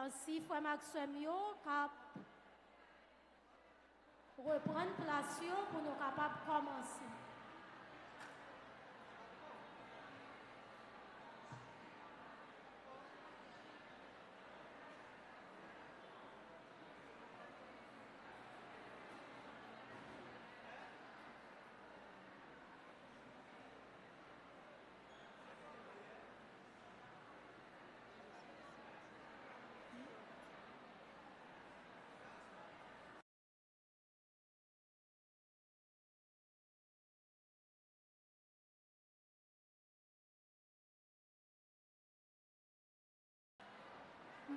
Merci, Frère Maxime, cap reprendre place pour nous capables de commencer.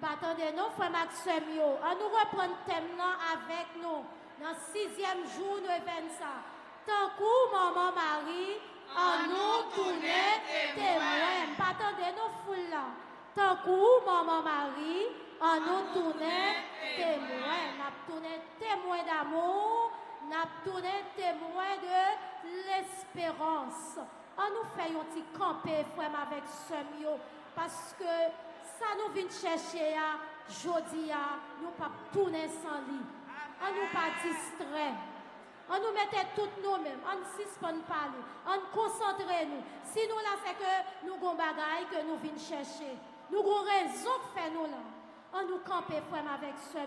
Attendez, nous, Frère Maxime, on nous reprend le thème avec nous. Dans le 6e jour, nous faisons ça. Tant que Maman Marie, on nous tourne témoin. Attendez, nous, foule là. Tant que Maman Marie, on nous tourne témoin. Nous tourne témoin d'amour, nous tourne témoin de l'espérance. On nous fait un petit camper, frère, avec ce parce que ça nous vient chercher à jodi à nous pas tourner sans lit. On nous pas distrait. On nous mettait toutes nous-mêmes. On suspend parler. On concentre nous. Si nous là c'est que nous avons bagaille que nous venons chercher. Nous avons raison de faire nous là. On nous camper frère avec ce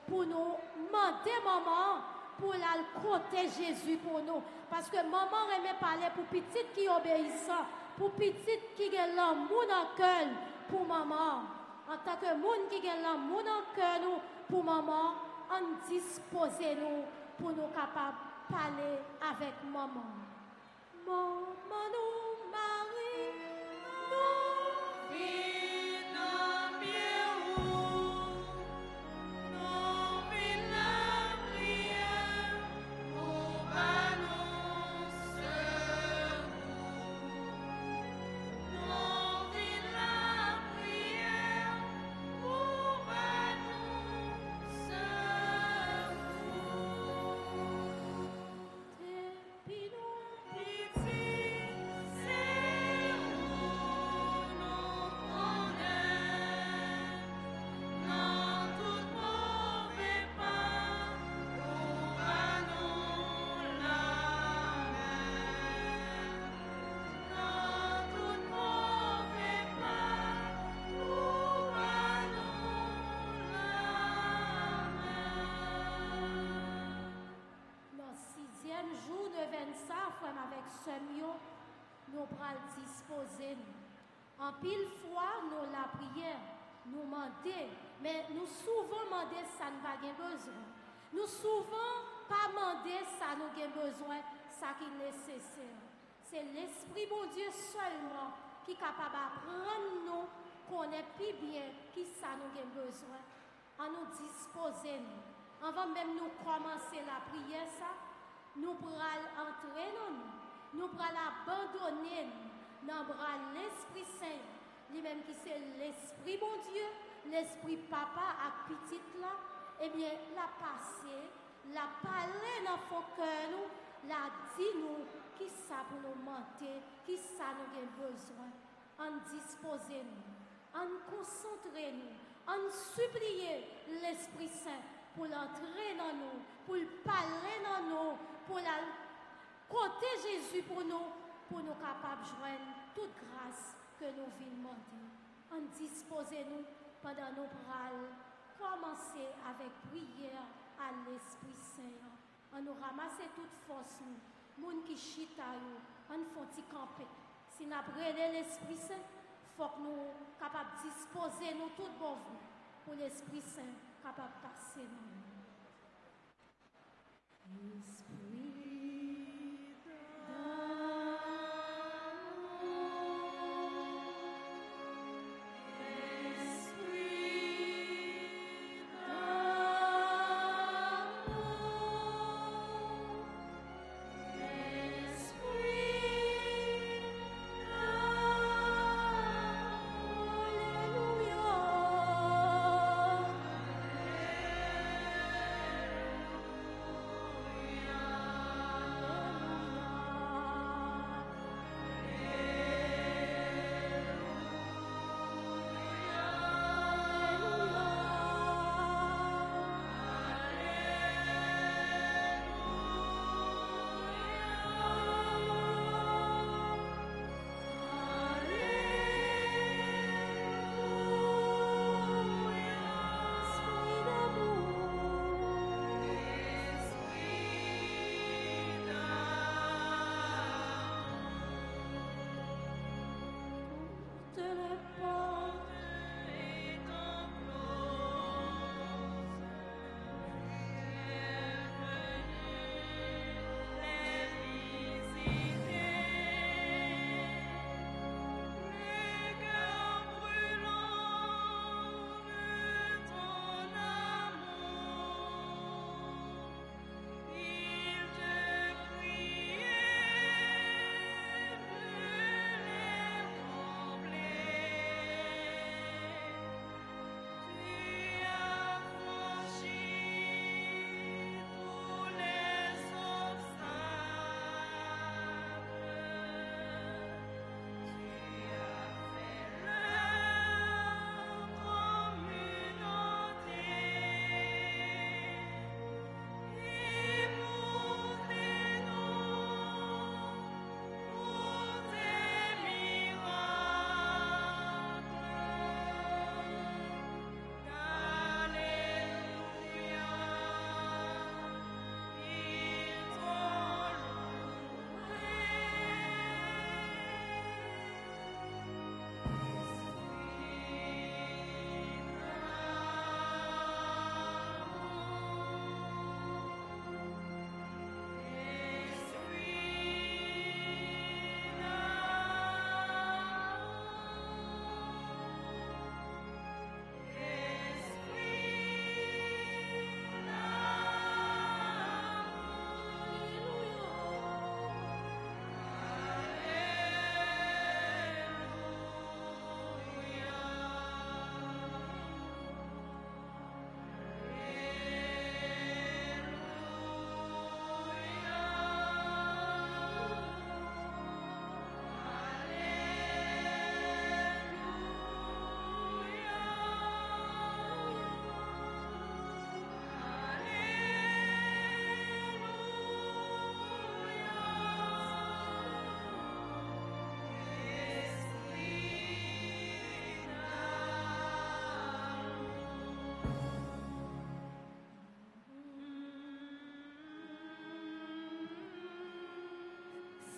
pour nous demander maman pour la côté Jésus pour nous. Parce que maman aimait parler pour petite qui obéissant, pour petite qui a l'amour dans le cœur. Pour maman, en tant que monde qui a l'amour dans le cœur, nous, pour maman, on dispose nous pour nous capables de parler avec maman. Maman, nous, Marie, nous, avec ce nous prenons disposer. En pile fois, nous la prière, nous demander, mais nous souvent demander ça nous pas besoin. Nous souvent pas demander ça nous avons besoin, ça qui est nécessaire. C'est l'Esprit bon Dieu seulement qui est capable d'apprendre nous, connaître plus bien qui ça nous avons besoin. En nous disposer. Avant même nous commencer la prière, ça, nous pourrons entrer dans nous. Nous pourrons abandonner dans le bras l'Esprit Saint, lui-même qui c'est l'Esprit bon Dieu, l'Esprit papa à petite là, eh bien, la passer, la parler dans nos cœurs, nous, la dit nous, qui ça pour nous mentir, qui ça nous a besoin, en disposer nous, en concentrer nous, en supplier l'Esprit Saint pour l'entrer dans nous, pour le parler dans nous, pour la côté Jésus pour nous capables de joindre toute grâce que nous venons demander. En disposer nous pendant nos bras, commencer avec prière à l'Esprit Saint. On nous ramasser toute force nous, moun qui chita yo, on font petit camper. Si nous prenons l'Esprit Saint, il faut que nous capables de disposer nous tout bon pour l'Esprit Saint capable de passer nous. Esprit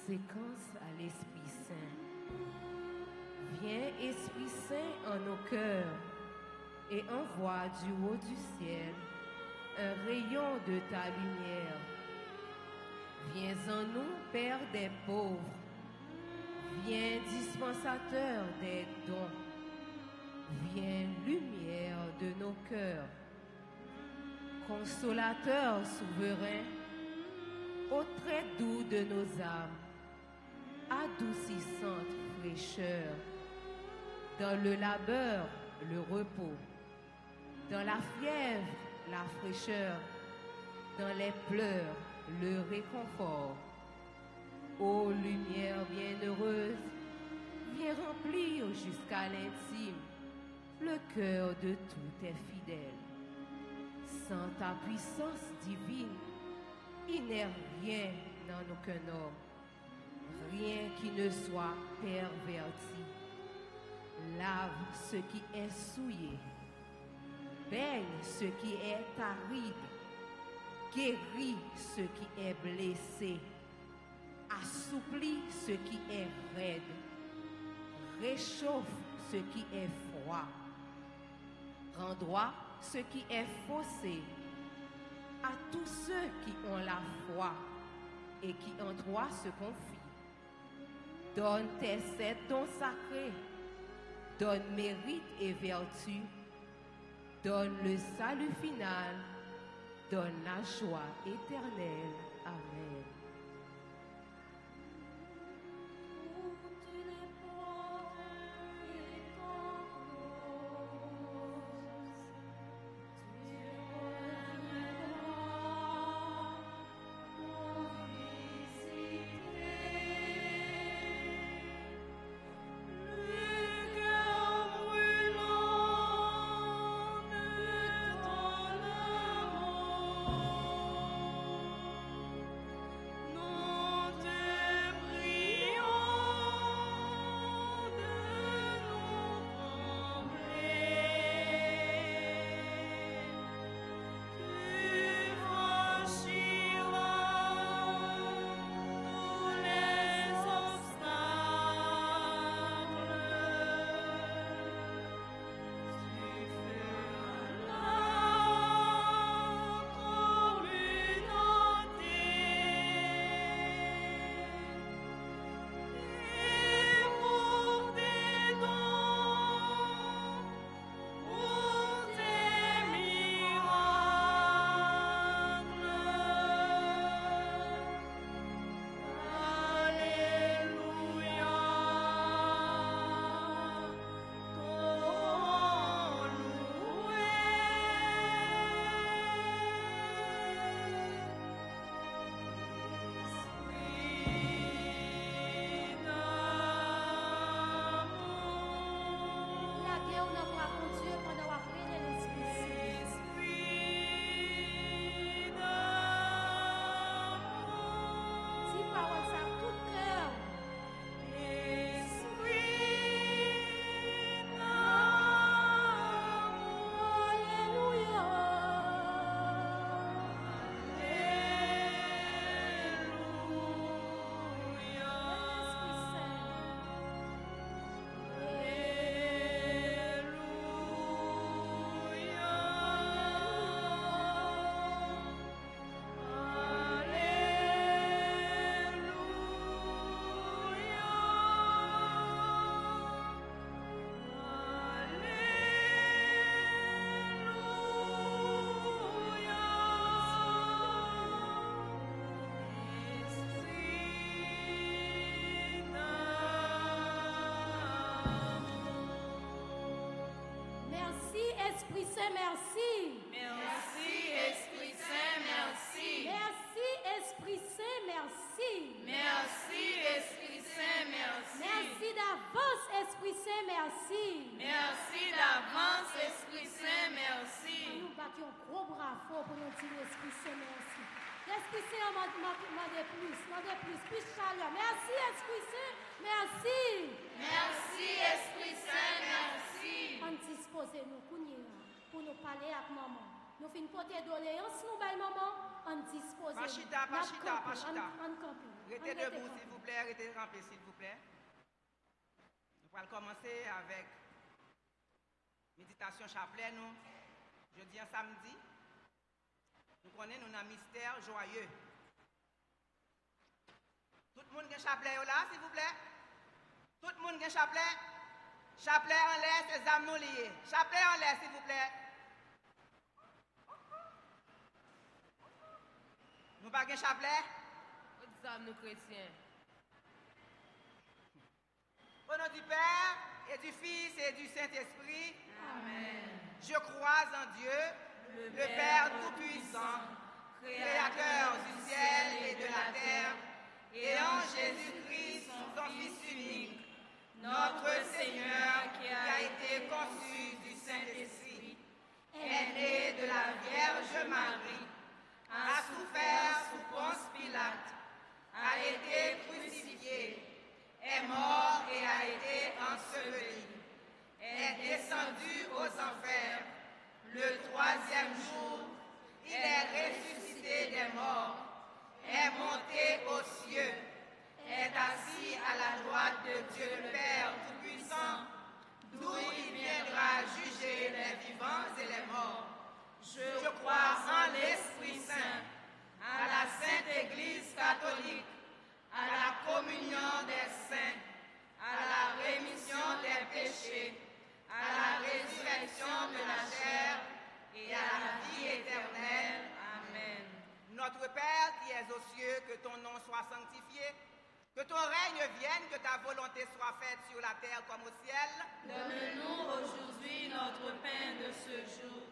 conséquence à l'Esprit Saint. Viens, Esprit Saint, en nos cœurs et envoie du haut du ciel un rayon de ta lumière. Viens en nous, Père des pauvres. Viens, dispensateur des dons. Viens, lumière de nos cœurs. Consolateur souverain, au très doux de nos âmes, adoucissante fraîcheur, dans le labeur, le repos, dans la fièvre, la fraîcheur, dans les pleurs, le réconfort. Ô lumière bienheureuse, viens remplir jusqu'à l'intime le cœur de tous tes fidèles. Sans ta puissance divine, il n'est rien dans aucun homme, rien qui ne soit perverti. Lave ce qui est souillé, baigne ce qui est aride, guéris ce qui est blessé, assouplis ce qui est raide, réchauffe ce qui est froid, rends droit ce qui est faussé. À tous ceux qui ont la foi et qui en toi se confient, donne tes 7 dons sacrés, donne mérite et vertu, donne le salut final, donne la joie éternelle. Amen. Esprit Saint, merci. Merci, Esprit Saint, merci. Merci, Esprit Saint, merci. Merci, Esprit Saint, merci. Merci d'avance, Esprit Saint, merci. Merci d'avance, Esprit Saint, merci. Nous battons gros bravo pour nous dire Esprit Saint, merci. L'Esprit Saint, demandez plus chaleur. Merci, Esprit Saint, merci. Merci, Esprit Saint, merci. On dispose nous pour nous parler avec maman. Nous finissons porter doléance, nous, maman. on dispose. Pachita. Restez Restez debout, s'il vous plaît. Restez rampés, s'il vous plaît. Nous allons commencer avec méditation chapelet, nous. Jeudi et samedi. Nous connaissons un mystère joyeux. Tout le monde a un chapelet là, s'il vous plaît. Tout le monde a un chapelet. Chapelet en l'air, c'est âmes nous liées. Chapelet en l'air, s'il vous plaît. Nous pas un chapelet. Aux âmes nous chrétiens. Au nom du Père et du Fils et du Saint-Esprit. Amen. Je crois en Dieu, le Père Tout-Puissant, Créateur du ciel et de la terre, et en Jésus-Christ, son Fils unique, notre Seigneur qui a été conçu du Saint-Esprit, est né de la Vierge Marie, a souffert sous Ponce Pilate, a été crucifié, est mort et a été enseveli, est descendu aux enfers. Le troisième jour, il est ressuscité des morts, est monté aux cieux, est assis à la droite de Dieu le Père Tout-Puissant, d'où il viendra juger les vivants et les morts. Je crois en l'Esprit Saint, à la Sainte Église catholique, à la communion des saints, à la rémission des péchés, à la résurrection de la chair et à la vie éternelle. Amen. Notre Père qui es aux cieux, que ton nom soit sanctifié, que ton règne vienne, que ta volonté soit faite sur la terre comme au ciel. Donne-nous aujourd'hui notre pain de ce jour.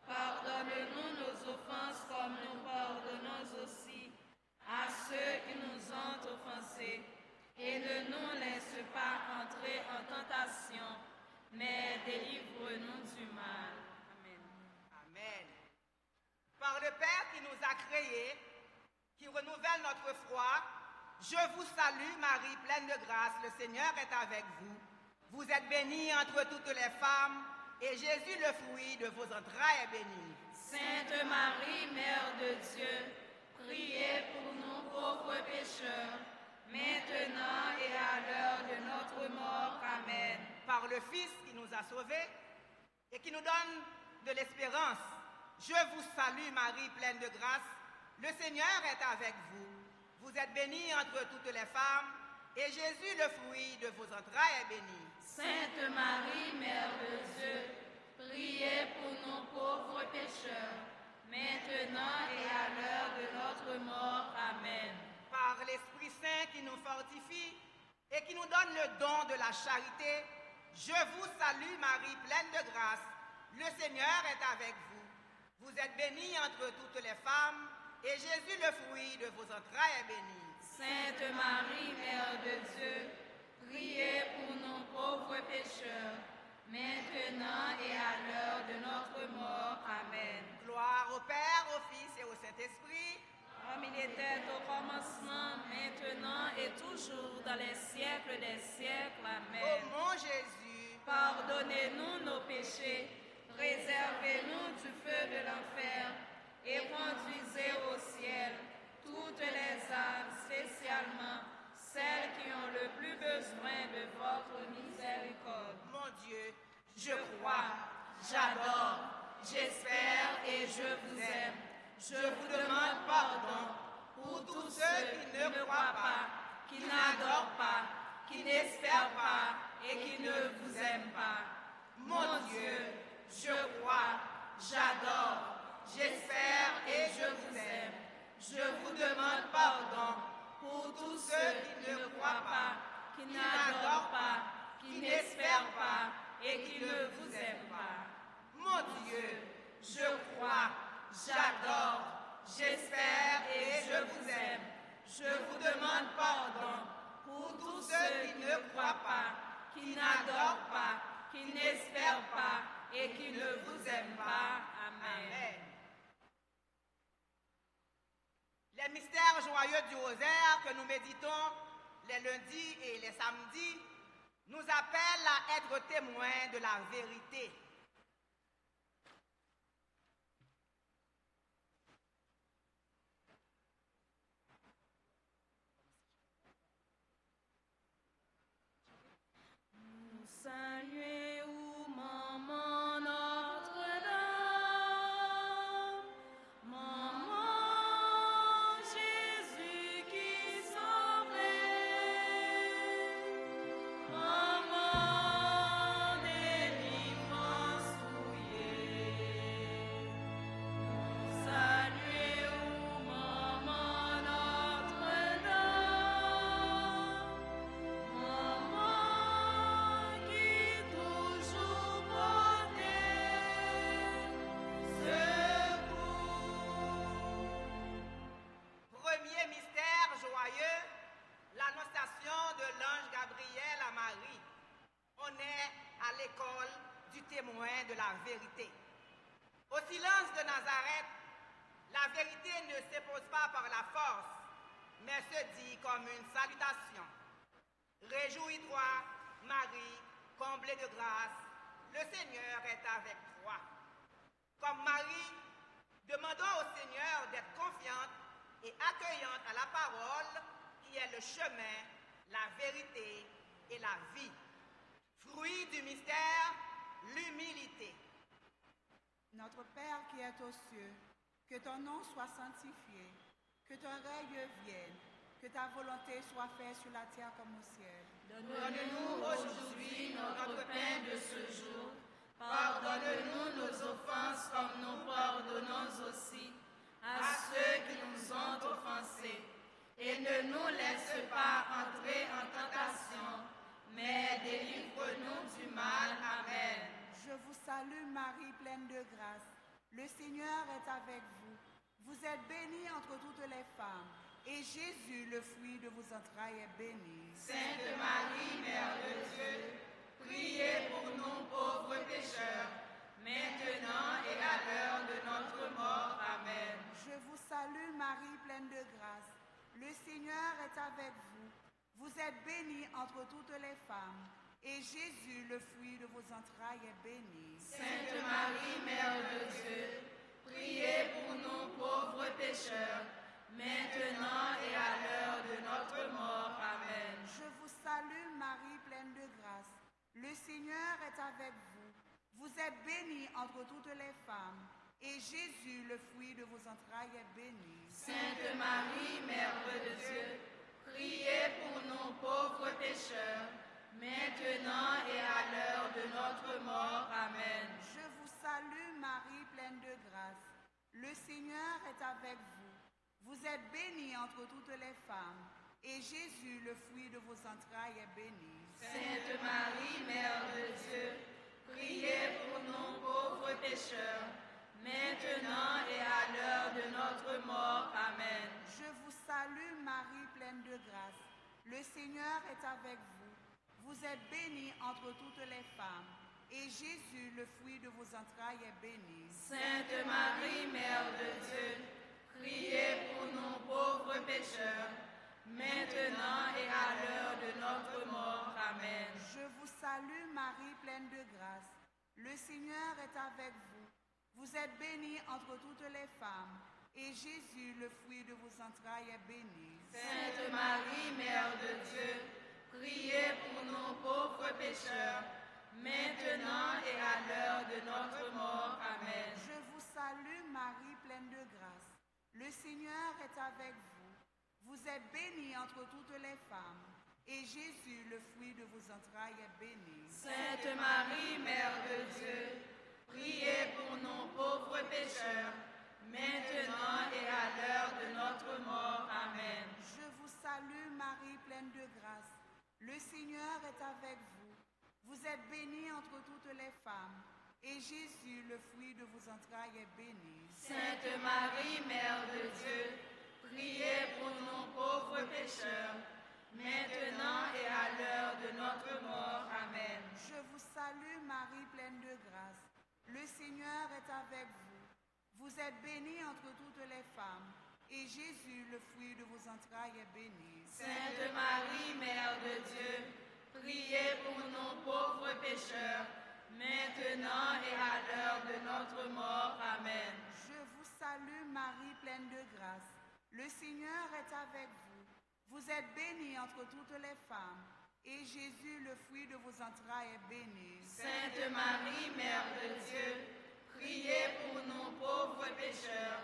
Pardonne-nous nos offenses comme nous pardonnons aussi à ceux qui nous ont offensés. Et ne nous laisse pas entrer en tentation, mais délivre-nous du mal. Amen. Amen. Par le Père qui nous a créés, qui renouvelle notre foi, je vous salue, Marie, pleine de grâce. Le Seigneur est avec vous. Vous êtes bénie entre toutes les femmes, et Jésus, le fruit de vos entrailles, est béni. Sainte Marie, Mère de Dieu, priez pour nous pauvres pécheurs, maintenant et à l'heure de notre mort. Amen. Par le Fils qui nous a sauvés et qui nous donne de l'espérance, je vous salue, Marie, pleine de grâce. Le Seigneur est avec vous. Vous êtes bénie entre toutes les femmes, et Jésus, le fruit de vos entrailles, est béni. Sainte Marie, Mère de Dieu, priez pour nous pauvres pécheurs, maintenant et à l'heure de notre mort. Amen. Par l'Esprit Saint qui nous fortifie et qui nous donne le don de la charité, je vous salue, Marie, pleine de grâce. Le Seigneur est avec vous. Vous êtes bénie entre toutes les femmes, et Jésus, le fruit de vos entrailles, est béni. Sainte Marie, Mère de Dieu, priez pour nous pauvres pécheurs, maintenant et à l'heure de notre mort. Amen. Gloire au Père, au Fils et au Saint-Esprit. Comme il était au commencement, maintenant et toujours, dans les siècles des siècles. Amen. Ô mon Jésus, pardonnez-nous nos péchés, réservez-nous du feu de l'enfer, et conduisez au ciel toutes les âmes, spécialement celles qui ont le plus besoin de votre miséricorde. mon Dieu, je crois, j'adore, j'espère et je vous aime. Je vous demande pardon pour tous ceux qui ne croient pas, qui n'adorent pas, qui n'espèrent pas et qui ne vous aiment pas. Mon Dieu, je crois, j'adore, j'espère et je vous aime. Je vous demande pardon pour tous ceux qui ne croient pas, qui n'adorent pas, qui n'espèrent pas et qui ne vous aiment pas. Mon Dieu, je crois, j'adore, j'espère et je vous aime. Je vous demande pardon pour tous ceux qui ne croient pas, qui n'adorent pas, qui n'espèrent pas et qui ne vous aiment pas. Amen. Les mystères joyeux du rosaire que nous méditons les lundis et les samedis nous appellent à être témoins de la vérité. la vérité. Au silence de Nazareth, la vérité ne s'impose pas par la force, mais se dit comme une salutation. Réjouis-toi, Marie, comblée de grâce, le Seigneur est avec toi. Comme Marie, demandons au Seigneur d'être confiante et accueillante à la parole qui est le chemin, la vérité et la vie. Fruit du mystère, l'humilité. Notre Père qui es aux cieux, que ton nom soit sanctifié, que ton règne vienne, que ta volonté soit faite sur la terre comme au ciel. Donne-nous aujourd'hui notre pain de ce jour. Pardonne-nous nos offenses comme nous pardonnons aussi à ceux qui nous ont offensés. Et ne nous laisse pas entrer en tentation, mais délivre-nous du mal. Amen. Je vous salue Marie, pleine de grâce. Le Seigneur est avec vous. Vous êtes bénie entre toutes les femmes, et Jésus, le fruit de vos entrailles, est béni. Sainte Marie, Mère de Dieu, priez pour nous pauvres pécheurs, maintenant et à l'heure de notre mort. Amen. Je vous salue Marie, pleine de grâce. Le Seigneur est avec vous. Vous êtes bénie entre toutes les femmes, et Jésus, le fruit de vos entrailles, est béni. Sainte Marie, Mère de Dieu, priez pour nous pauvres pécheurs, maintenant et à l'heure de notre mort. Amen. Je vous salue Marie, pleine de grâce. Le Seigneur est avec vous. Vous êtes bénie entre toutes les femmes, et Jésus, le fruit de vos entrailles, est béni. Sainte Marie, Mère de Dieu, priez pour nous pauvres pécheurs, maintenant et à l'heure de notre mort. Amen. Je vous salue Marie, pleine de grâce. Le Seigneur est avec vous. Vous êtes bénie entre toutes les femmes, et Jésus, le fruit de vos entrailles, est béni. Sainte Marie, Mère de Dieu, priez pour nous pauvres pécheurs, maintenant et à l'heure de notre mort. Amen. Je vous salue Marie, pleine de grâce. Le Seigneur est avec vous. Vous êtes bénie entre toutes les femmes, et Jésus, le fruit de vos entrailles, est béni. Sainte Marie, Mère de Dieu, priez pour nous pauvres pécheurs, maintenant et à l'heure de notre mort. Amen. Je vous salue Marie, pleine de grâce. Le Seigneur est avec vous. Vous êtes bénie entre toutes les femmes, et Jésus, le fruit de vos entrailles, est béni. Sainte Marie, Mère de Dieu, priez pour nous pauvres pécheurs, maintenant et à l'heure de notre mort. Amen. Je vous salue Marie, pleine de grâce. Le Seigneur est avec vous. Vous êtes bénie entre toutes les femmes, et Jésus, le fruit de vos entrailles, est béni. Sainte Marie, Mère de Dieu, priez pour nous pauvres pécheurs, maintenant et à l'heure de notre mort. Amen. Je vous salue Marie, pleine de grâce. Le Seigneur est avec vous. Vous êtes bénie entre toutes les femmes, et Jésus, le fruit de vos entrailles, est béni. Sainte Marie, Mère de Dieu, priez pour nous pauvres pécheurs, maintenant et à l'heure de notre mort. Amen. Je vous salue Marie, pleine de grâce. Le Seigneur est avec vous. Vous êtes bénie entre toutes les femmes, et Jésus, le fruit de vos entrailles, est béni. Sainte Marie, Mère de Dieu, priez pour nous pauvres pécheurs, maintenant et à l'heure de notre mort. Amen. Je vous salue Marie, pleine de grâce. Le Seigneur est avec vous. Vous êtes bénie entre toutes les femmes, et Jésus, le fruit de vos entrailles, est béni. Sainte Marie, Mère de Dieu, priez pour nous pauvres pécheurs,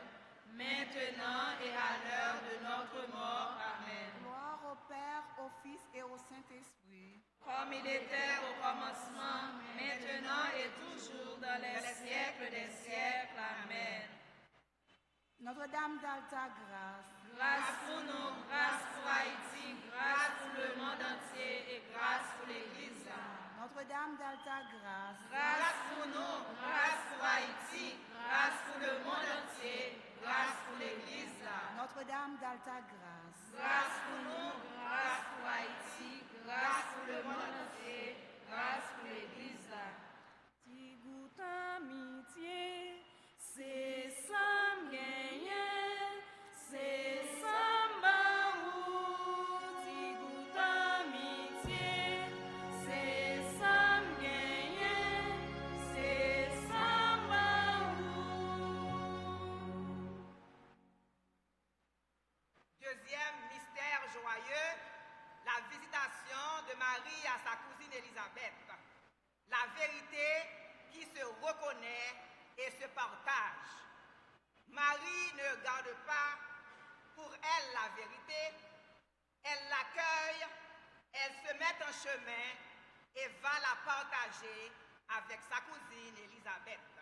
maintenant et à l'heure de notre mort. Amen. Gloire au Père, au Fils et au Saint-Esprit. Comme il était au commencement, maintenant et toujours, dans les siècles des siècles. Amen. Notre-Dame d'Alta Grâce, Grâce pour nous, grâce pour Haïti, grâce pour le monde entier et grâce pour l'Église. Notre-Dame d'Alta Grâce, Grâce pour nous, grâce pour Haïti, grâce pour le monde entier, grâce pour l'Église. Notre-Dame d'Alta Grâce, Grâce pour nous, grâce pour Haïti, grâce pour le monde entier, grâce pour l'Église. Tigoutin amitié, c'est sans gagner, c'est sans baou, si goût amitié, c'est sans gagner, c'est sans baou. Deuxième mystère joyeux, la visitation de Marie à sa cousine Élisabeth. La vérité qui se reconnaît et se partage. Marie ne garde pas pour elle la vérité, elle l'accueille, elle se met en chemin et va la partager avec sa cousine Élisabeth.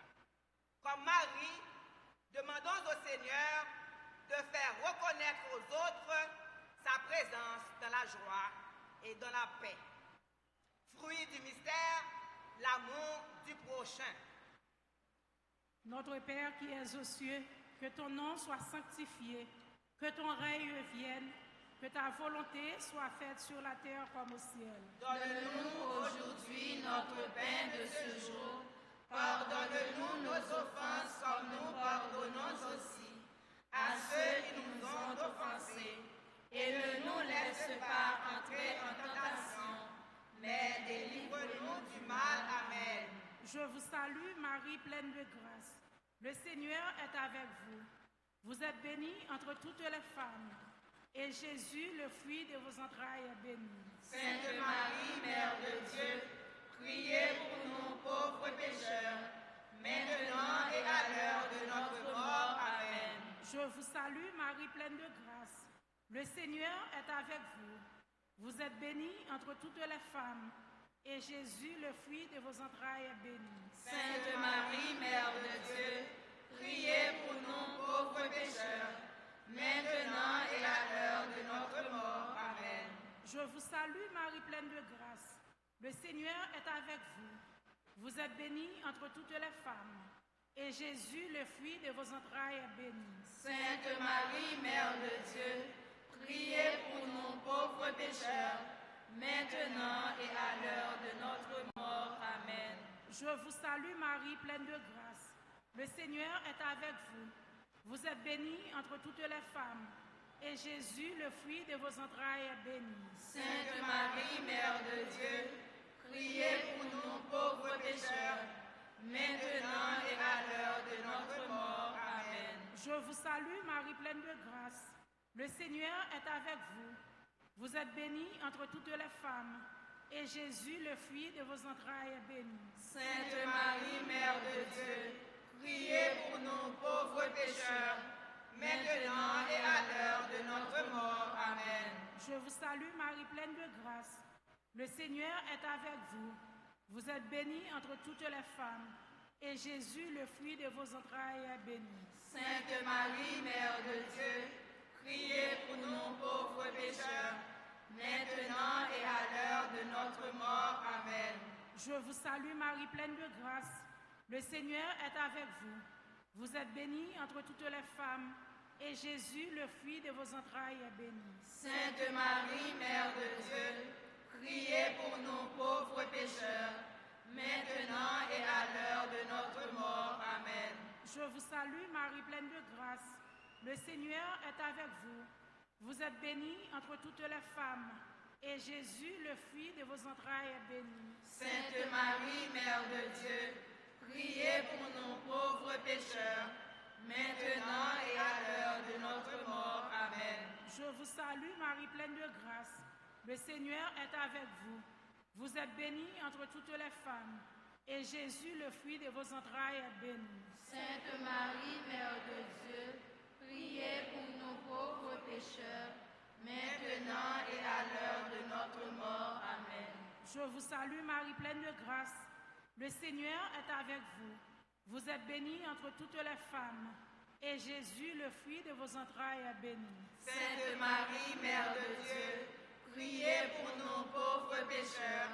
Comme Marie, demandons au Seigneur de faire reconnaître aux autres sa présence dans la joie et dans la paix. Fruit du mystère, l'amour du prochain. Notre Père qui es aux cieux, que ton nom soit sanctifié, que ton règne vienne, que ta volonté soit faite sur la terre comme au ciel. Donne-nous aujourd'hui notre pain de ce jour. Pardonne-nous nos offenses comme nous pardonnons aussi à ceux qui nous ont offensés. Et ne nous laisse pas entrer en tentation, mais délivre-nous du mal. Amen. Je vous salue, Marie, pleine de grâce. Le Seigneur est avec vous. Vous êtes bénie entre toutes les femmes, et Jésus, le fruit de vos entrailles, est béni. Sainte Marie, Mère de Dieu, priez pour nous pauvres pécheurs, maintenant et à l'heure de notre mort. Amen. Je vous salue, Marie, pleine de grâce. Le Seigneur est avec vous. Vous êtes bénie entre toutes les femmes, et Jésus, le fruit de vos entrailles, est béni. Sainte Marie, Mère de Dieu, priez pour nous pauvres pécheurs, maintenant et à l'heure de notre mort. Amen. Je vous salue, Marie, pleine de grâce. Le Seigneur est avec vous. Vous êtes bénie entre toutes les femmes, et Jésus, le fruit de vos entrailles, est béni. Sainte Marie, Mère de Dieu, priez pour nous pauvres pécheurs, maintenant et à l'heure de notre mort. Amen. Je vous salue, Marie, pleine de grâce. Le Seigneur est avec vous. Vous êtes bénie entre toutes les femmes, et Jésus, le fruit de vos entrailles, est béni. Sainte Marie, Mère de Dieu, priez pour nous pauvres pécheurs, maintenant et à l'heure de notre mort. Amen. Je vous salue, Marie, pleine de grâce. Le Seigneur est avec vous. Vous êtes bénie entre toutes les femmes, et Jésus, le fruit de vos entrailles, est béni. Sainte Marie, Mère de Dieu, priez pour nous pauvres pécheurs, maintenant et à l'heure de notre mort. Amen. Je vous salue, Marie, pleine de grâce. Le Seigneur est avec vous. Vous êtes bénie entre toutes les femmes, et Jésus, le fruit de vos entrailles, est béni. Sainte Marie, Mère de Dieu, priez pour nous pauvres pécheurs, maintenant et à l'heure de notre mort. Amen. Je vous salue, Marie, pleine de grâce. Le Seigneur est avec vous. Vous êtes bénie entre toutes les femmes, et Jésus, le fruit de vos entrailles, est béni. Sainte Marie, Mère de Dieu, priez pour nous pauvres pécheurs, maintenant et à l'heure de notre mort. Amen. Je vous salue, Marie, pleine de grâce. Le Seigneur est avec vous. Vous êtes bénie entre toutes les femmes, et Jésus, le fruit de vos entrailles, est béni. Sainte Marie, Mère de Dieu, priez pour nous pauvres pécheurs, maintenant et à l'heure de notre mort. Amen. Je vous salue, Marie, pleine de grâce. Le Seigneur est avec vous. Vous êtes bénie entre toutes les femmes, et Jésus, le fruit de vos entrailles, est béni. Sainte Marie, Mère de Dieu, priez pour nous pauvres pécheurs, maintenant et à l'heure de notre mort. Amen. Je vous salue, Marie, pleine de grâce. Le Seigneur est avec vous. Vous êtes bénie entre toutes les femmes, et Jésus, le fruit de vos entrailles, est béni. Sainte Marie, Mère de Dieu, priez pour nous pauvres pécheurs,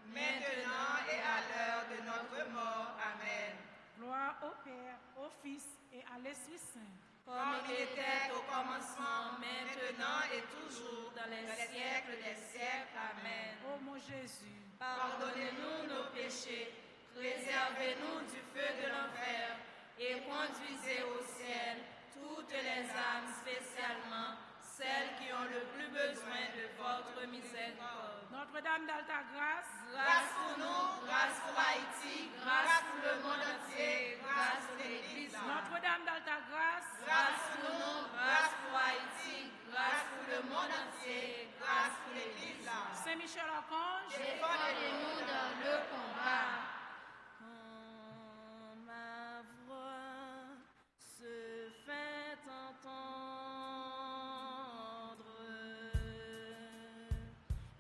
maintenant et à l'heure de notre mort. Amen. Gloire au Père, au Fils et à l'Esprit Saint. Comme il était au commencement, maintenant et toujours, dans les siècles des siècles. Amen. Ô mon Jésus, pardonnez-nous nos péchés, Préservez-nous du feu de l'enfer et conduisez au ciel toutes les âmes, spécialement celles qui ont le plus besoin de votre miséricorde. Notre-Dame d'Alta Grâce, Grâce pour nous, grâce pour Haïti, grâce pour le monde entier, grâce pour l'Église. Notre-Dame d'Alta Grâce, Grâce pour nous, grâce pour Haïti, grâce pour le monde entier, grâce pour l'Église. Saint-Michel Archange, Défendez-nous dans le combat. Quand ma voix se fait entendre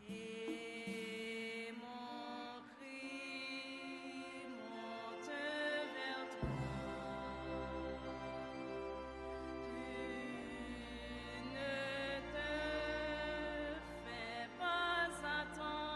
et mon cri monte vers toi, tu ne te fais pas attendre.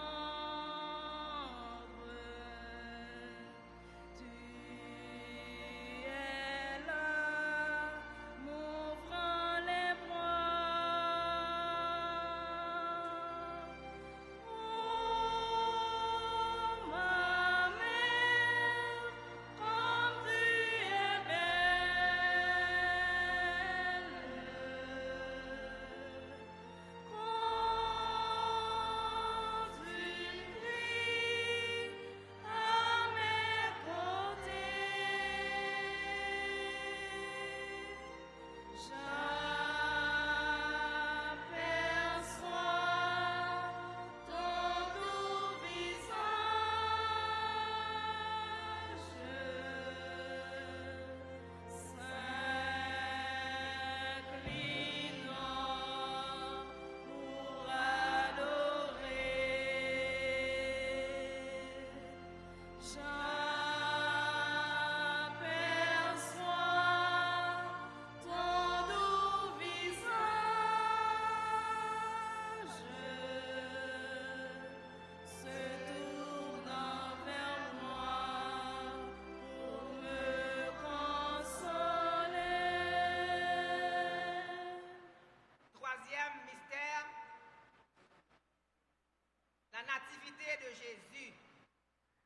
de Jésus,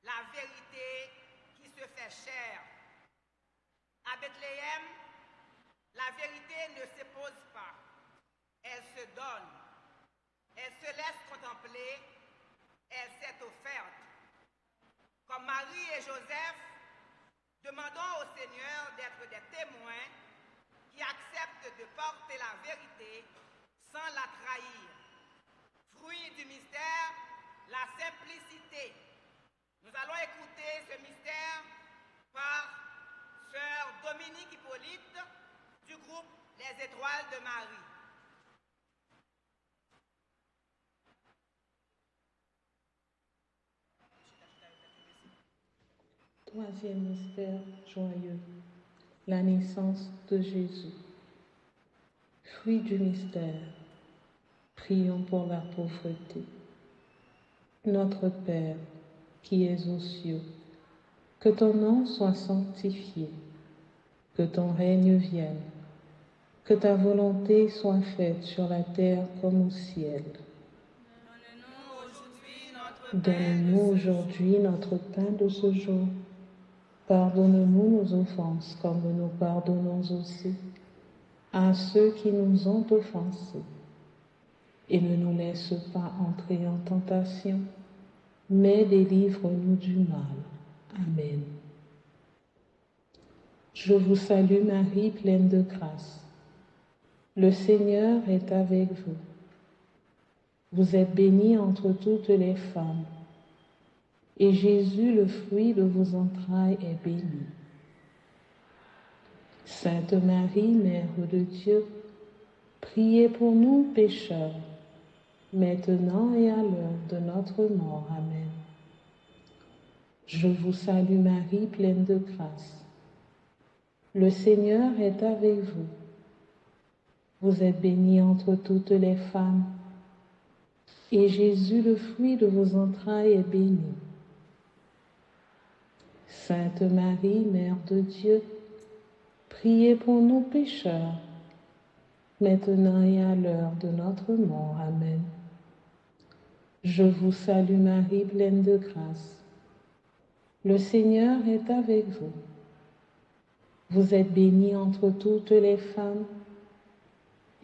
la vérité qui se fait chair. À Bethléem, la vérité ne s'oppose pas, elle se donne, elle se laisse contempler, elle s'est offerte. Comme Marie et Joseph, demandons au Seigneur d'être des témoins qui acceptent de porter la vérité sans la trahir. Fruit du mystère, la simplicité. Nous allons écouter ce mystère par Sœur Dominique Hippolyte du groupe Les Étoiles de Marie. Troisième mystère joyeux, la naissance de Jésus. Fruit du mystère, prions pour la pauvreté. Notre Père, qui es aux cieux, que ton nom soit sanctifié, que ton règne vienne, que ta volonté soit faite sur la terre comme au ciel. Donne-nous aujourd'hui notre pain de ce jour. Pardonne-nous nos offenses comme nous pardonnons aussi à ceux qui nous ont offensés. Et ne nous laisse pas entrer en tentation, mais délivre-nous du mal. Amen. Je vous salue Marie, pleine de grâce. Le Seigneur est avec vous. Vous êtes bénie entre toutes les femmes, et Jésus, le fruit de vos entrailles, est béni. Sainte Marie, Mère de Dieu, priez pour nous pécheurs, maintenant et à l'heure de notre mort. Amen. Je vous salue Marie, pleine de grâce. Le Seigneur est avec vous. Vous êtes bénie entre toutes les femmes, et Jésus, le fruit de vos entrailles, est béni. Sainte Marie, Mère de Dieu, priez pour nous pécheurs, maintenant et à l'heure de notre mort. Amen. Je vous salue Marie, pleine de grâce. Le Seigneur est avec vous. Vous êtes bénie entre toutes les femmes,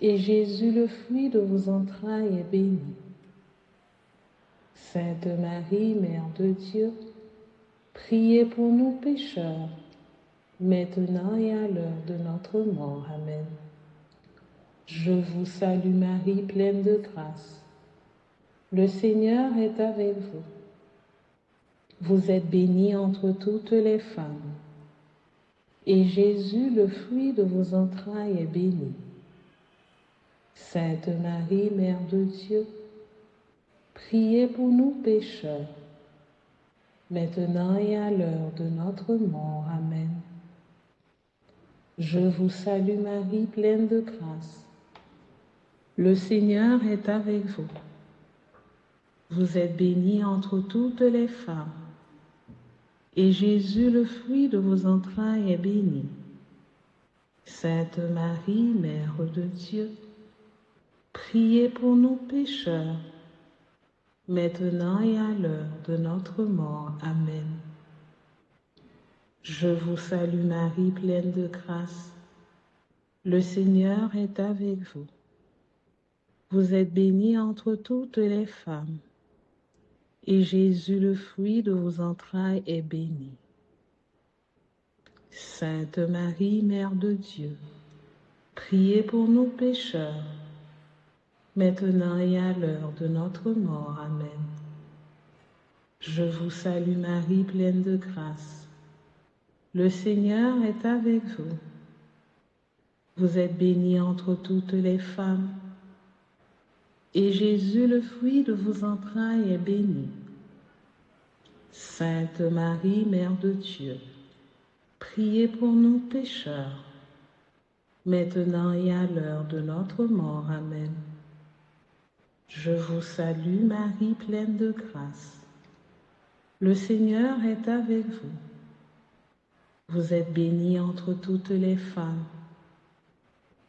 et Jésus, le fruit de vos entrailles, est béni. Sainte Marie, Mère de Dieu, priez pour nous pécheurs, maintenant et à l'heure de notre mort. Amen. Je vous salue Marie, pleine de grâce. Le Seigneur est avec vous. Vous êtes bénie entre toutes les femmes, et Jésus, le fruit de vos entrailles, est béni. Sainte Marie, Mère de Dieu, priez pour nous pécheurs, maintenant et à l'heure de notre mort. Amen. Je vous salue Marie, pleine de grâce. Le Seigneur est avec vous. Vous êtes bénie entre toutes les femmes, et Jésus, le fruit de vos entrailles, est béni. Sainte Marie, Mère de Dieu, priez pour nous pécheurs, maintenant et à l'heure de notre mort. Amen. Je vous salue Marie, pleine de grâce. Le Seigneur est avec vous. Vous êtes bénie entre toutes les femmes, et Jésus, le fruit de vos entrailles, est béni. Sainte Marie, Mère de Dieu, priez pour nous pécheurs, maintenant et à l'heure de notre mort. Amen. Je vous salue Marie, pleine de grâce. Le Seigneur est avec vous. Vous êtes bénie entre toutes les femmes, et Jésus, le fruit de vos entrailles, est béni. Sainte Marie, Mère de Dieu, priez pour nous pécheurs, maintenant et à l'heure de notre mort. Amen. Je vous salue Marie, pleine de grâce. Le Seigneur est avec vous. Vous êtes bénie entre toutes les femmes,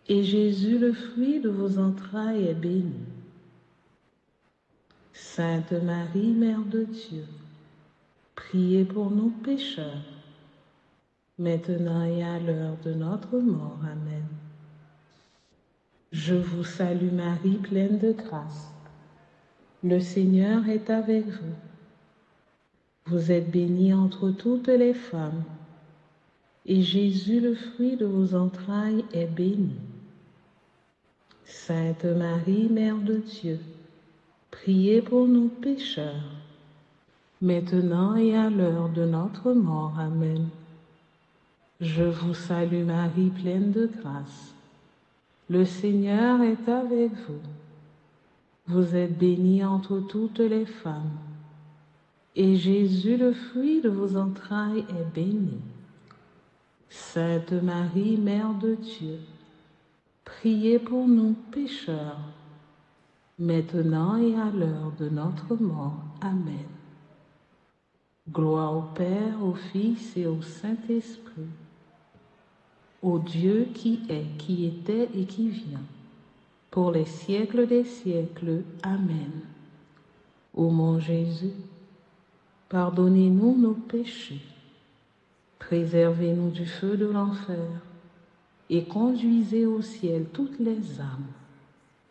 et Jésus, le fruit de vos entrailles, est béni. Sainte Marie, Mère de Dieu, priez pour nous pécheurs, maintenant et à l'heure de notre mort. Amen. Je vous salue Marie, pleine de grâce. Le Seigneur est avec vous. Vous êtes bénie entre toutes les femmes, et Jésus, le fruit de vos entrailles, est béni. Sainte Marie, Mère de Dieu, priez pour nous pécheurs, maintenant et à l'heure de notre mort. Amen. Je vous salue Marie, pleine de grâce. Le Seigneur est avec vous. Vous êtes bénie entre toutes les femmes, et Jésus, le fruit de vos entrailles, est béni. Sainte Marie, Mère de Dieu, priez pour nous pécheurs, maintenant et à l'heure de notre mort. Amen. Gloire au Père, au Fils et au Saint-Esprit, au Dieu qui est, qui était et qui vient, pour les siècles des siècles. Amen. Ô mon Jésus, pardonnez-nous nos péchés, préservez-nous du feu de l'enfer et conduisez au ciel toutes les âmes,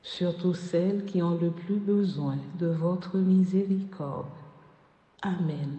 surtout celles qui ont le plus besoin de votre miséricorde. Amen.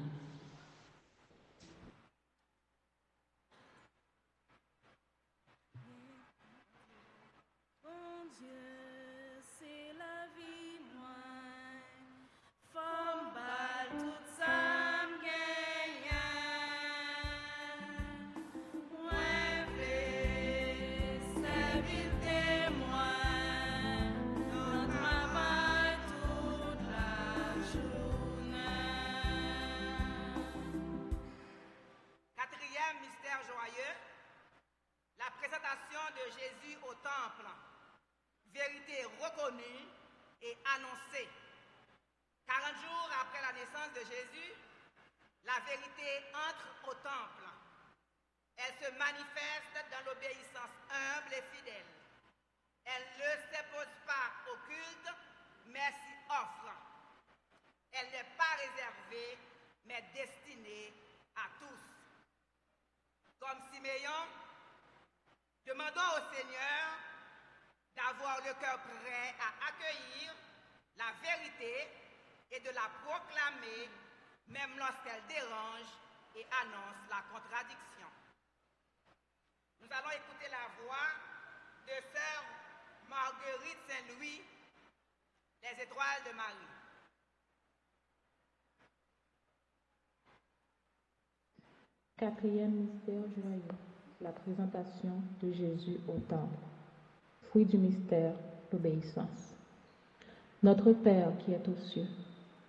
De Jésus au temple, vérité reconnue et annoncée. 40 jours après la naissance de Jésus, la vérité entre au temple. Elle se manifeste dans l'obéissance humble et fidèle. Elle ne s'impose pas au culte, mais s'y offre. Elle n'est pas réservée, mais destinée Siméon, demandons au Seigneur d'avoir le cœur prêt à accueillir la vérité et de la proclamer, même lorsqu'elle dérange et annonce la contradiction. Nous allons écouter la voix de sœur Marguerite Saint-Louis, Les Étoiles de Marie. Quatrième mystère joyeux, la présentation de Jésus au temple. Fruit du mystère, l'obéissance. Notre Père qui es aux cieux,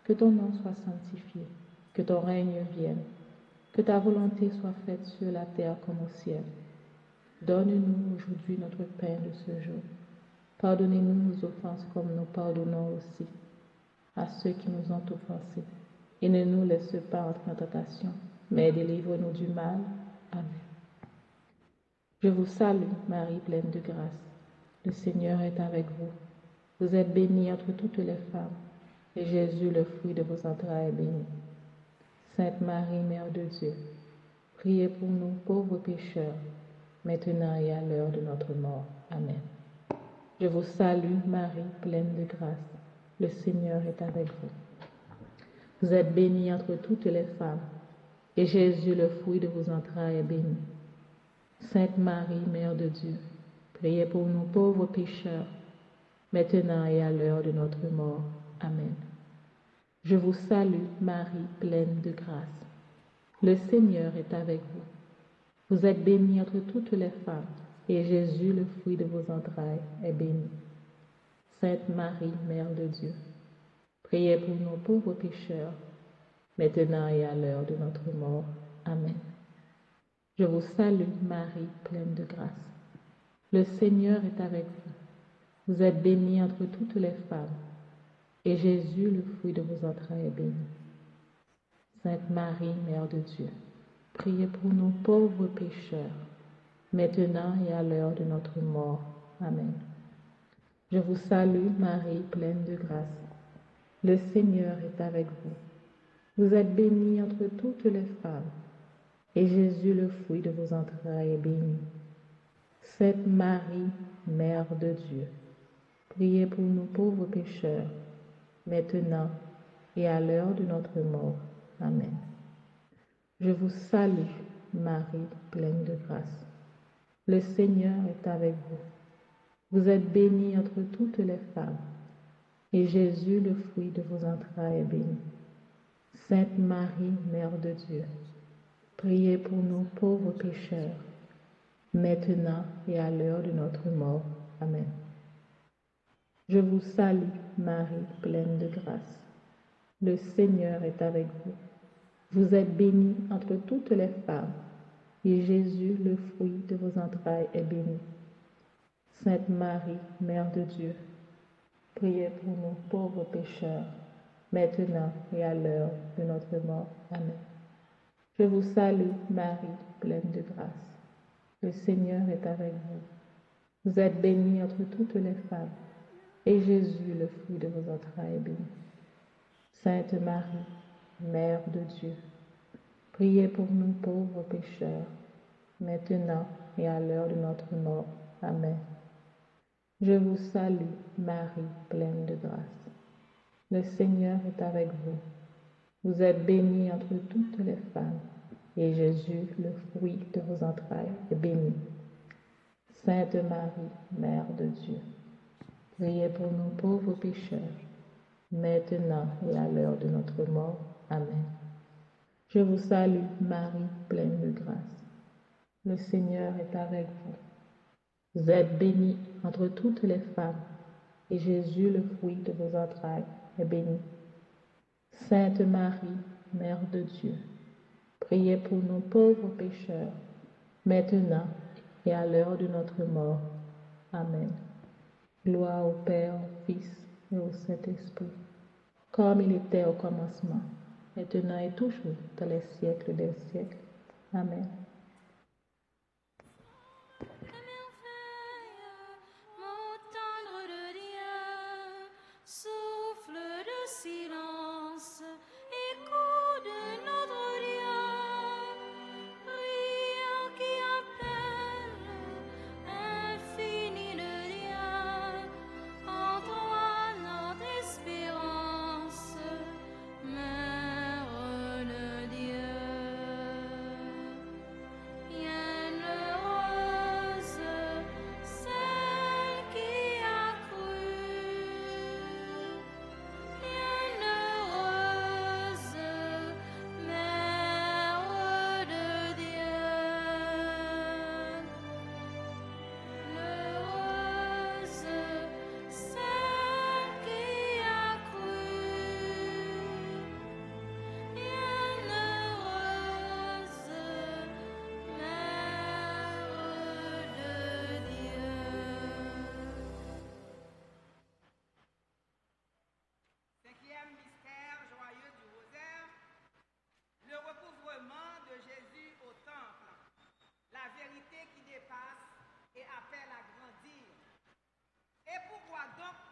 que ton nom soit sanctifié, que ton règne vienne, que ta volonté soit faite sur la terre comme au ciel. Donne-nous aujourd'hui notre pain de ce jour. Pardonnez-nous nos offenses comme nous pardonnons aussi à ceux qui nous ont offensés. Et ne nous laisse pas entrer en tentation, mais délivre-nous du mal. Amen. Je vous salue, Marie pleine de grâce. Le Seigneur est avec vous. Vous êtes bénie entre toutes les femmes, et Jésus, le fruit de vos entrailles, est béni. Sainte Marie, Mère de Dieu, priez pour nous pauvres pécheurs, maintenant et à l'heure de notre mort. Amen. Je vous salue, Marie, pleine de grâce. Le Seigneur est avec vous. Vous êtes bénie entre toutes les femmes, et Jésus, le fruit de vos entrailles, est béni. Sainte Marie, Mère de Dieu, priez pour nous pauvres pécheurs, maintenant et à l'heure de notre mort. Amen. Je vous salue, Marie, pleine de grâce. Le Seigneur est avec vous. Vous êtes bénie entre toutes les femmes, et Jésus, le fruit de vos entrailles, est béni. Sainte Marie, Mère de Dieu, priez pour nous pauvres pécheurs, maintenant et à l'heure de notre mort. Amen. Je vous salue, Marie, pleine de grâce. Le Seigneur est avec vous. Vous êtes bénie entre toutes les femmes, et Jésus, le fruit de vos entrailles, est béni. Sainte Marie, Mère de Dieu, priez pour nous pauvres pécheurs, maintenant et à l'heure de notre mort. Amen. Je vous salue, Marie, pleine de grâce. Le Seigneur est avec vous. Vous êtes bénie entre toutes les femmes, et Jésus, le fruit de vos entrailles, est béni. Sainte Marie, Mère de Dieu, priez pour nous pauvres pécheurs, maintenant et à l'heure de notre mort. Amen. Je vous salue, Marie, pleine de grâce. Le Seigneur est avec vous. Vous êtes bénie entre toutes les femmes, et Jésus, le fruit de vos entrailles, est béni. Sainte Marie, Mère de Dieu, priez pour nous pauvres pécheurs, maintenant et à l'heure de notre mort. Amen. Je vous salue, Marie, pleine de grâce. Le Seigneur est avec vous. Vous êtes bénie entre toutes les femmes, et Jésus, le fruit de vos entrailles, est béni. Sainte Marie, Mère de Dieu, priez pour nous pauvres pécheurs, maintenant et à l'heure de notre mort. Amen. Je vous salue, Marie, pleine de grâce. Le Seigneur est avec vous. Vous êtes bénie entre toutes les femmes, et Jésus, le fruit de vos entrailles, est béni. Sainte Marie, Mère de Dieu, priez pour nous pauvres pécheurs, maintenant et à l'heure de notre mort. Amen. Je vous salue, Marie, pleine de grâce. Le Seigneur est avec vous. Vous êtes bénie entre toutes les femmes, et Jésus, le fruit de vos entrailles, est béni. Sainte Marie, Mère de Dieu, priez pour nous pauvres pécheurs, maintenant et à l'heure de notre mort. Amen. Je vous salue, Marie, pleine de grâce. Le Seigneur est avec vous. Vous êtes bénie entre toutes les femmes, et Jésus, le fruit de vos entrailles, est béni. Sainte Marie, Mère de Dieu, priez pour nous pauvres pécheurs, maintenant et à l'heure de notre mort. Amen. Gloire au Père, au Fils et au Saint-Esprit, comme il était au commencement, maintenant et toujours, dans les siècles des siècles. Amen. Écho de notre Dieu, prions qui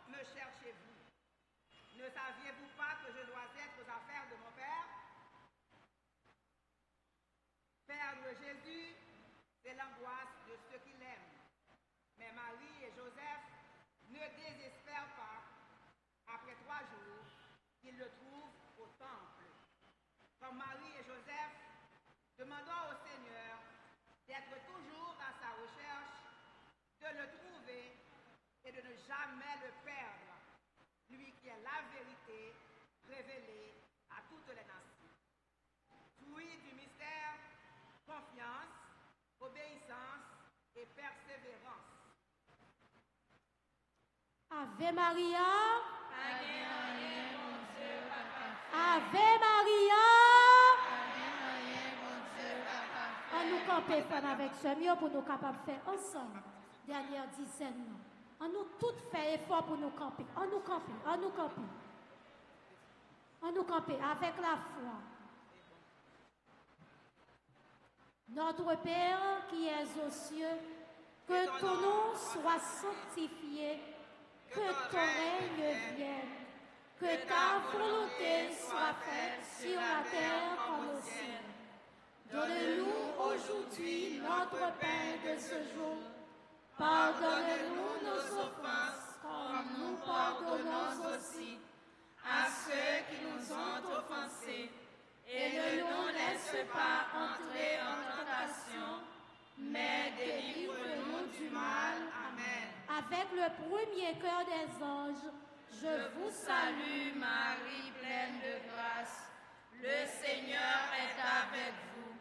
me cherchez-vous? Ne saviez-vous pas que je dois être aux affaires de mon Père? Perdre Jésus, c'est l'angoisse de ceux qui l'aiment. Mais Marie et Joseph ne désespèrent pas, après 3 jours, qu'ils le trouvent au temple. Comme Marie et Joseph, demandons au Seigneur d'être toujours à sa recherche, de le trouver et de ne jamais le perdre, lui qui est la vérité révélée à toutes les nations. Fruit du mystère, confiance, obéissance et persévérance. Ave Maria. Ave Maria. On nous camper avec ce mieux pour nous capables de faire ensemble. Dernière dizaine. On nous toutes fait effort pour nous camper. On nous camper. On nous camper. On nous camper avec la foi. Notre Père qui es aux cieux, que ton nom soit sanctifié, que ton règne vienne, que ta volonté soit faite sur la terre comme au ciel. Donne-nous aujourd'hui notre pain de ce jour. Pardonne-nous nos offenses, comme nous pardonnons aussi à ceux qui nous ont offensés. Et ne nous laisse pas entrer en tentation, mais délivre-nous du mal. Amen. Avec le premier cœur des anges, je vous salue Marie, pleine de grâce. Le Seigneur est avec vous.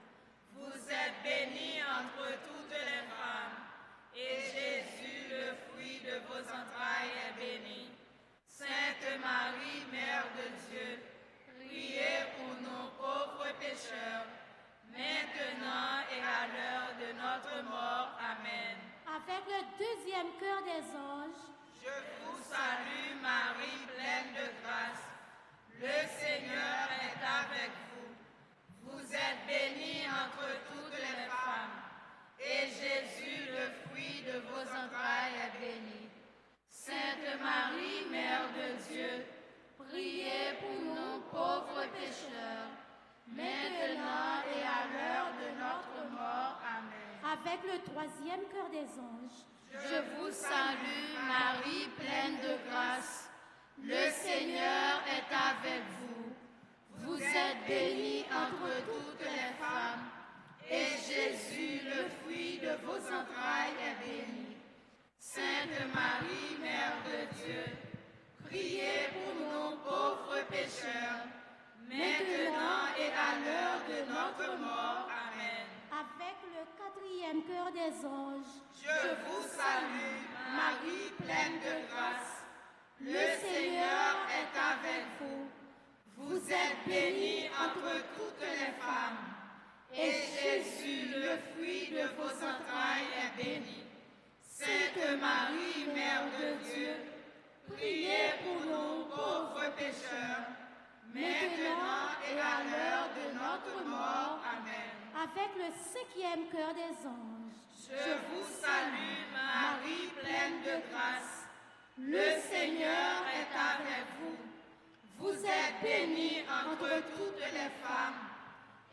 Vous êtes bénie entre toutes les femmes, et Jésus, le fruit de vos entrailles, est béni. Sainte Marie, Mère de Dieu, priez pour nos pauvres pécheurs, maintenant et à l'heure de notre mort. Amen. Avec le deuxième cœur des anges, je vous salue Marie, pleine de grâce. Le Seigneur est avec vous. Vous êtes bénie entre toutes les femmes, et Jésus, le fruit de vos entrailles, est béni. Sainte Marie, Mère de Dieu, priez pour nous pauvres pécheurs, maintenant et à l'heure de notre mort. Amen. Avec le troisième cœur des anges, je vous salue Marie, pleine de grâce. Le Seigneur est avec vous. Vous êtes bénie entre toutes les femmes, et Jésus, le fruit de vos entrailles, est béni. Sainte Marie, Mère de Dieu, priez pour nous pauvres pécheurs, maintenant et à l'heure de notre mort. Amen. Avec le quatrième cœur des anges, je vous salue, Marie, pleine de grâce. Le Seigneur est avec vous. Vous êtes bénie entre toutes les femmes, et Jésus, le fruit de vos entrailles, est béni. Sainte Marie, Mère de Dieu, priez pour nous pauvres pécheurs, maintenant et à l'heure de notre mort. Amen. Avec le cinquième cœur des anges, je vous salue, Marie, pleine de grâce. Le Seigneur est avec vous. Vous êtes bénie entre toutes les femmes,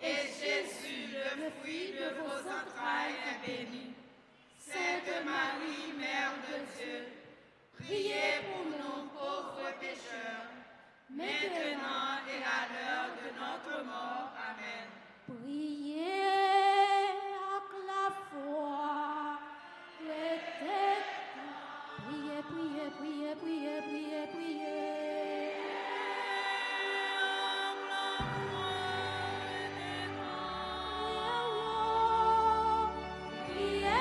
et Jésus, le fruit de vos entrailles, est béni. Sainte Marie, Mère de Dieu, priez pour nous pauvres pécheurs, maintenant et à l'heure de notre mort. Amen. Priez avec la foi, priez, priez, priez, priez, priez, priez. Priez,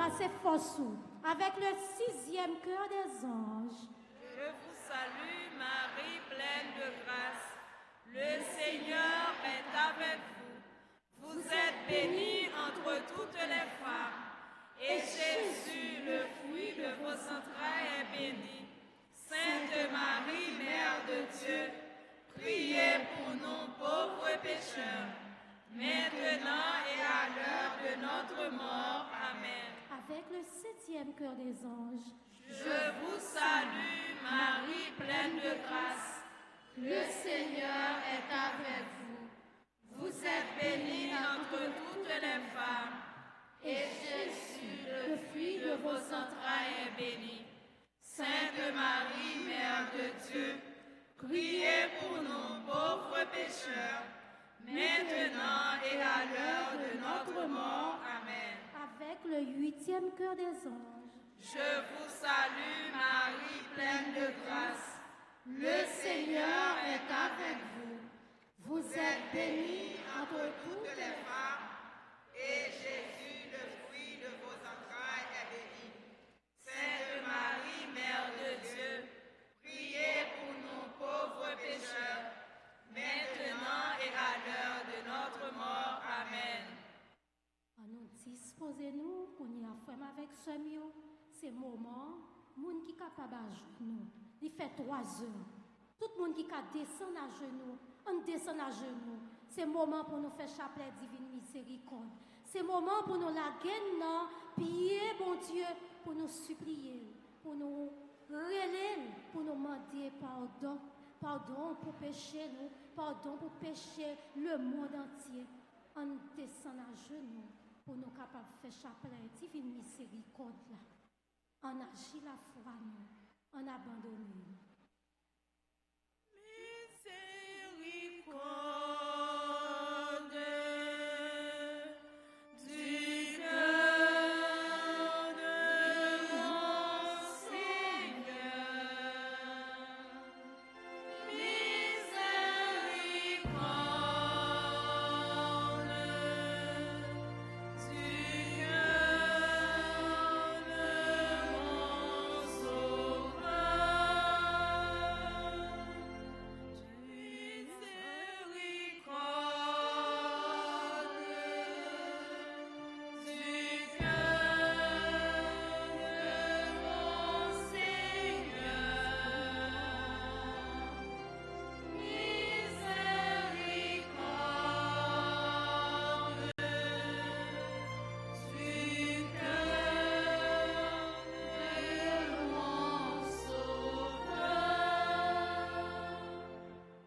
assez force avec le 6e cœur des anges. Je vous salue, Marie, pleine de grâce. Le Seigneur est avec vous. Vous êtes bénie entre toutes les femmes. Et Jésus, le fruit de vos entrailles, est béni. Sainte Marie, Mère de Dieu, priez pour nous pauvres pécheurs, maintenant et à l'heure de notre mort. Amen. Avec le 7e cœur des anges. Je vous salue, Marie, pleine de grâce. Le Seigneur est avec vous. Vous êtes bénie entre toutes les femmes. Et Jésus, le fruit de vos entrailles, est béni. Sainte Marie, Mère de Dieu, priez pour nous pauvres pécheurs, maintenant et à l'heure de notre mort. Amen. Avec le 8e cœur des anges. Je vous salue, Marie, pleine de grâce. Le Seigneur est avec vous. Vous êtes bénie entre toutes les femmes. Et Jésus, le fruit de vos entrailles, est béni. Sainte Marie, Mère de Dieu, priez pour nous pauvres pécheurs, maintenant et à l'heure de notre mort. Amen. Nous disposez-nous pour nous faire avec ce mieux. C'est moment, moun qui capable à genoux. Il fait 3 heures. Tout le monde qui descend à genoux, on descend à genoux. C'est moment pour nous faire chapelet divine miséricorde. C'est moment pour nous la gagner, prier, bon Dieu, pour nous supplier, pour nous relayer, pour nous demander pardon. Pardon pour pécher nous, pardon pour pécher le monde entier. On descend à genoux pour nous capables de faire chapelet divine miséricorde. On agit la foi nous, on abandonne.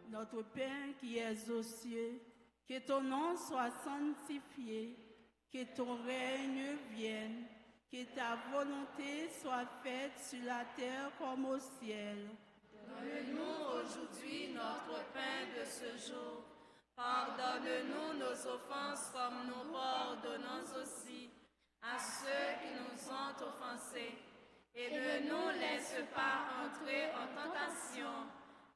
Notre Père qui es aux cieux, que ton nom soit sanctifié, que ton règne vienne, que ta volonté soit faite sur la terre comme au ciel. Donne-nous aujourd'hui notre pain de ce jour. Pardonne-nous nos offenses comme nous pardonnons aussi à ceux qui nous ont offensés. Et ne nous laisse pas entrer en tentation,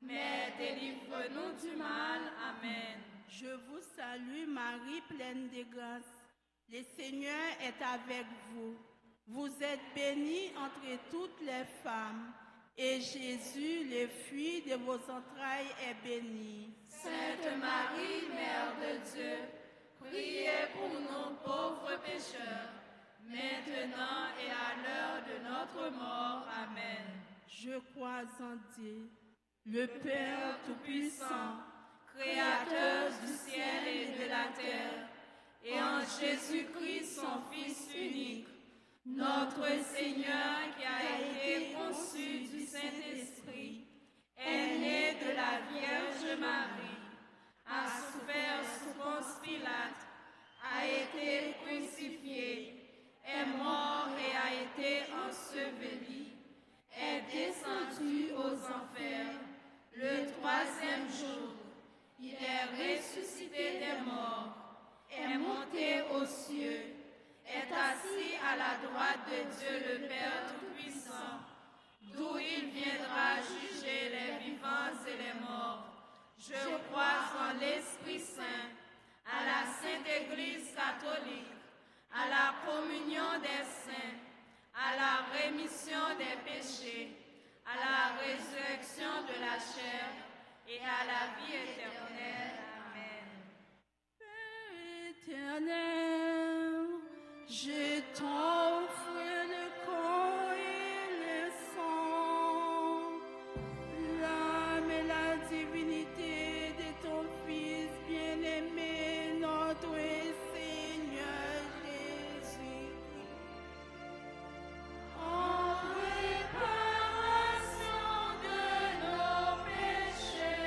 mais délivre-nous du mal. Amen. Je vous salue, Marie, pleine de grâce. Le Seigneur est avec vous. Vous êtes bénie entre toutes les femmes, et Jésus, le fruit de vos entrailles, est béni. Sainte Marie, Mère de Dieu, priez pour nous pauvres pécheurs, maintenant et à l'heure de notre mort. Amen. Je crois en Dieu, le Père Tout-Puissant, Créateur du ciel et de la terre, et en Jésus-Christ, son Fils unique, notre Seigneur qui a été conçu du Saint-Esprit, est né de la Vierge Marie, a souffert sous Ponce Pilate, a été crucifié, est mort et a été enseveli, est descendu aux enfers. Le 3e jour, il est ressuscité des morts, est monté aux cieux, est assis à la droite de Dieu le Père Tout-Puissant, d'où il viendra juger les vivants et les morts. Je crois en l'Esprit Saint, à la Sainte Église catholique, à la communion des saints, à la rémission des péchés, à la résurrection de la chair et à la vie éternelle. Amen. Père éternel, je t'offre le corps et le sang, l'âme et la divinité de ton Fils bien-aimé, notre Seigneur Jésus-Christ. En réparation de nos péchés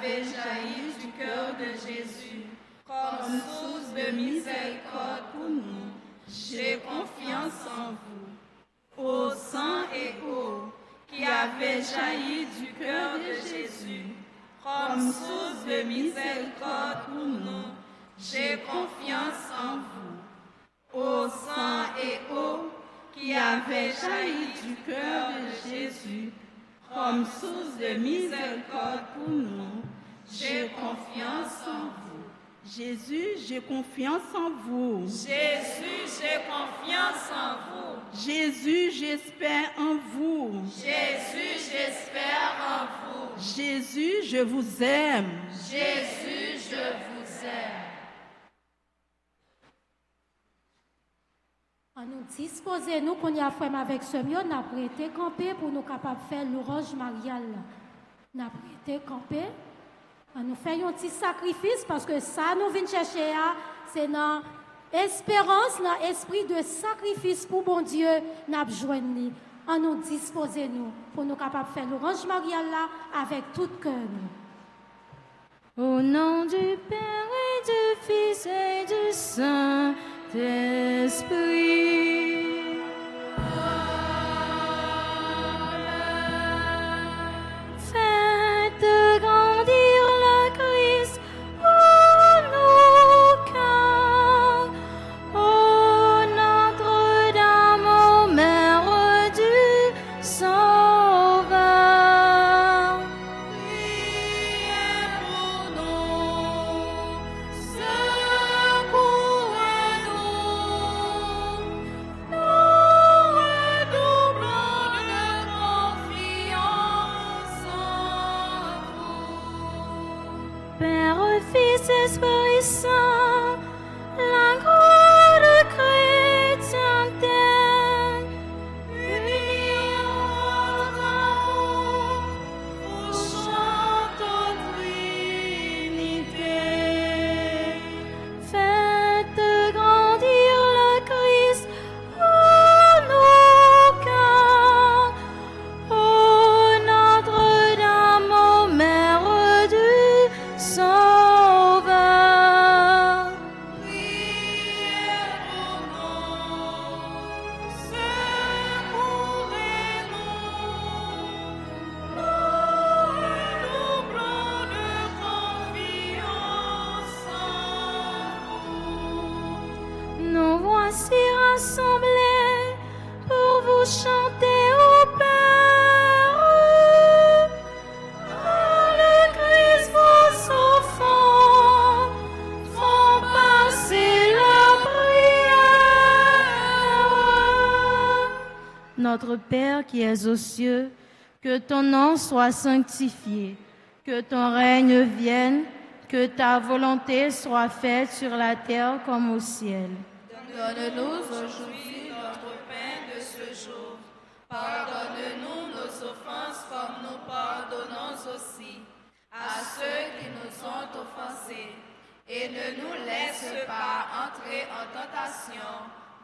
avait jailli du cœur de Jésus comme source de miséricorde pour nous. J'ai confiance en vous. Ô sang et eau qui avait jailli du cœur de Jésus comme source de miséricorde pour nous, j'ai confiance en vous. Ô sang et eau qui avait jailli du cœur de Jésus comme source de miséricorde pour nous, j'ai confiance en vous. Jésus, j'ai confiance en vous. Jésus, j'ai confiance en vous. Jésus, j'espère en vous. Jésus, j'espère en vous. Jésus, je vous aime. Jésus, je vous aime. On nous disposer, nous, qu'on y a fait avec ce mieux, n'a prêté camper pour nous capables de faire l'orange mariale. N'a prêté camper. On nous fait un petit sacrifice parce que ça, nous venons chercher, c'est dans espérance, dans esprit de sacrifice pour bon Dieu, n'a joindre. On nous disposer, nous, pour nous capables de faire l'orange mariale là avec tout cœur. Au nom du Père et du Fils et du Saint-Esprit. Faites grandir le Christ pour nos cœurs. Ô Notre-Dame, ô Mère du Sauveur. Fils, Esprit Saint, la grande chrétienté, unis en votre amour, vous chantons Trinité. Faites grandir le Christ en nos cœurs, ô Notre-Dame, ô Mère du Sauveur. Priez pour nous, secourez-nous, nous pleins de confiance en vous. Nous voici rassemblés pour vous chanter au Père. Par le Christ, vos enfants font passer leur prière. Notre Père qui es aux cieux, que ton nom soit sanctifié, que ton règne vienne, que ta volonté soit faite sur la terre comme au ciel. Donne-nous aujourd'hui notre pain de ce jour. Pardonne-nous nos offenses comme nous pardonnons aussi à ceux qui nous ont offensés. Et ne nous laisse pas entrer en tentation,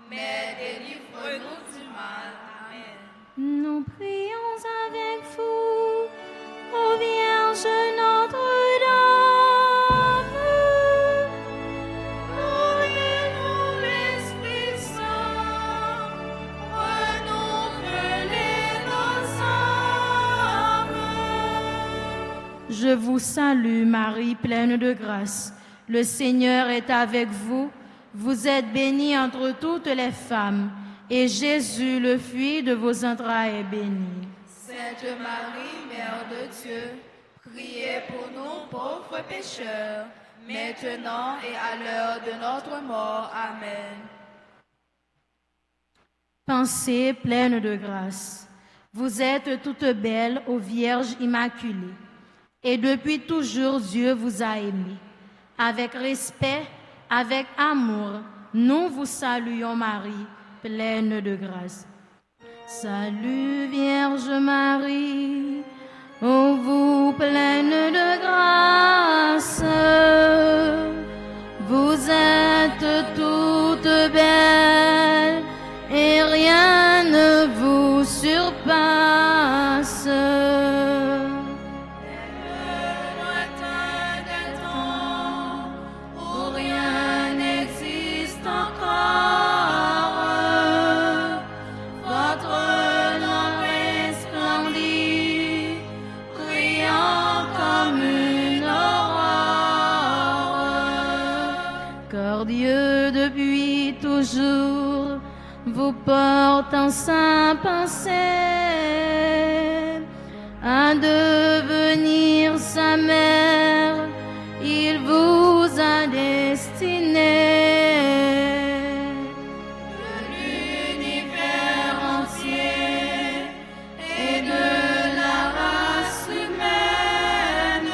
mais délivre-nous du mal. Amen. Nous prions avec vous, ô Vierge Notre-Dame. Donnez-nous l'Esprit Saint, renouvelez nos âmes. Je vous salue, Marie, pleine de grâce. Le Seigneur est avec vous. Vous êtes bénie entre toutes les femmes, et Jésus, le fruit de vos entrailles, est béni. Sainte Marie, Mère de Dieu, priez pour nous pauvres pécheurs, maintenant et à l'heure de notre mort. Amen. Pensée pleine de grâce. Vous êtes toutes belles, ô Vierge immaculée, et depuis toujours Dieu vous a aimé. Avec respect, avec amour, nous vous saluons, Marie, pleine de grâce. Salut Vierge Marie, ô vous pleine de grâce, vous êtes toute belle et rien ne vous surpasse. Dieu depuis toujours vous porte en sa pensée à devenir sa mère, il vous a destiné. De l'univers entier et de la race humaine,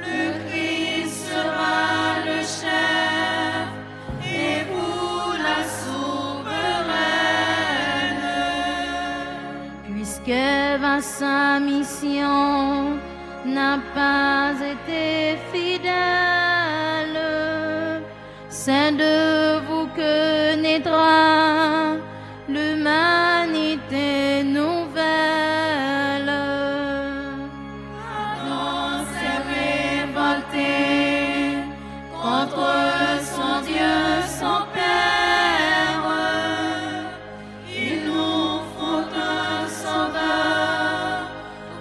le Christ sera le chef et vous la souveraine. Puisqu'Ève à sa mission n'a pas été fidèle, c'est de vous que naîtra l'humanité nouvelle. Adam s'est révolté contre son Dieu, son Père. Il nous faut un sauveur,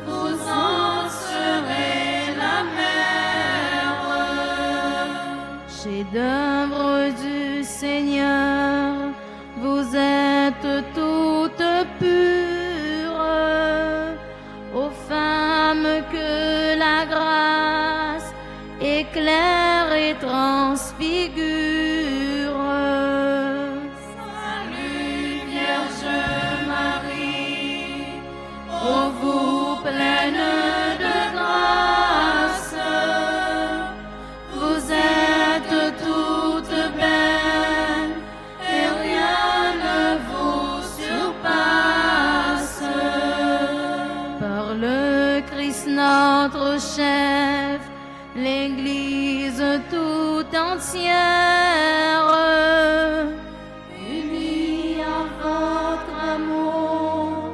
vous en serez la mère. Chef-d'œuvre du Seigneur, vous êtes toutes pures. notre chef, l'Église tout entière, unie à votre amour,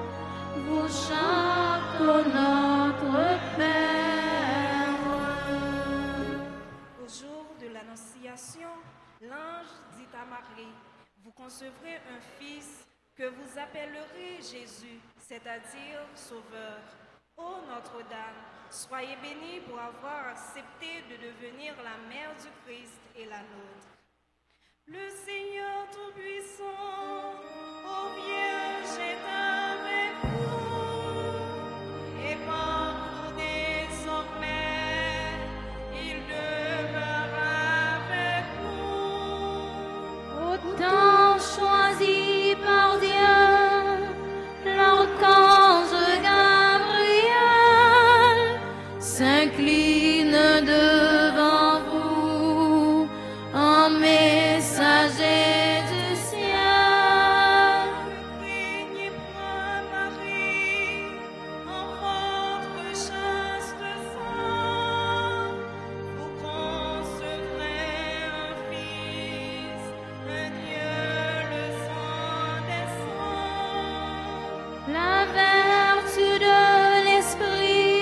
vous chantons notre Père. Au jour de l'Annonciation, l'ange dit à Marie, vous concevrez un fils que vous appellerez Jésus, c'est-à-dire Sauveur. Ô Notre-Dame, soyez bénie pour avoir accepté de devenir la mère du Christ et la nôtre. Le Seigneur Tout-Puissant, ô Vierge, est avec vous, et par vous désormais, il demeure avec vous. Autant choisi par Dieu, l'archange Gabriel s'incline devant vous en messager du ciel. Ne craignez point, Marie, en votre chaste sein, vous concevrez un fils, un Dieu le Saint-Descend. La vertu de l'Esprit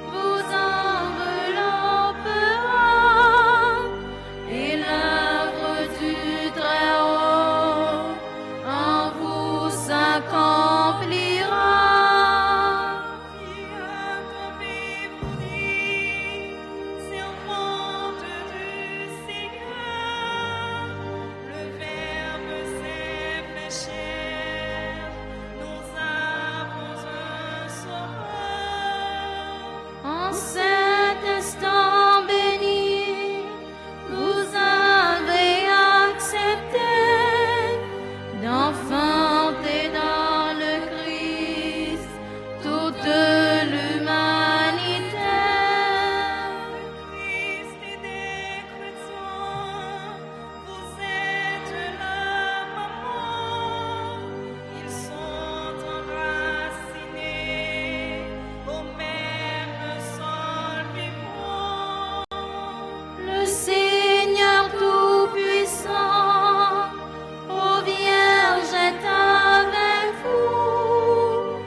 vous enveloppera et l'œuvre du Très-Haut en vous s'accomplira. Servante du Seigneur, le Verbe s'est fait chair, nous avons un sauveur. En cet instant béni, vous avez accepté d'enfanter dans le Christ toute l'humanité. Christ et des chrétiens, vous êtes la maman, ils sont enracinés au même sol vivant. Le Seigneur Tout-Puissant, ô Vierge, est avec vous,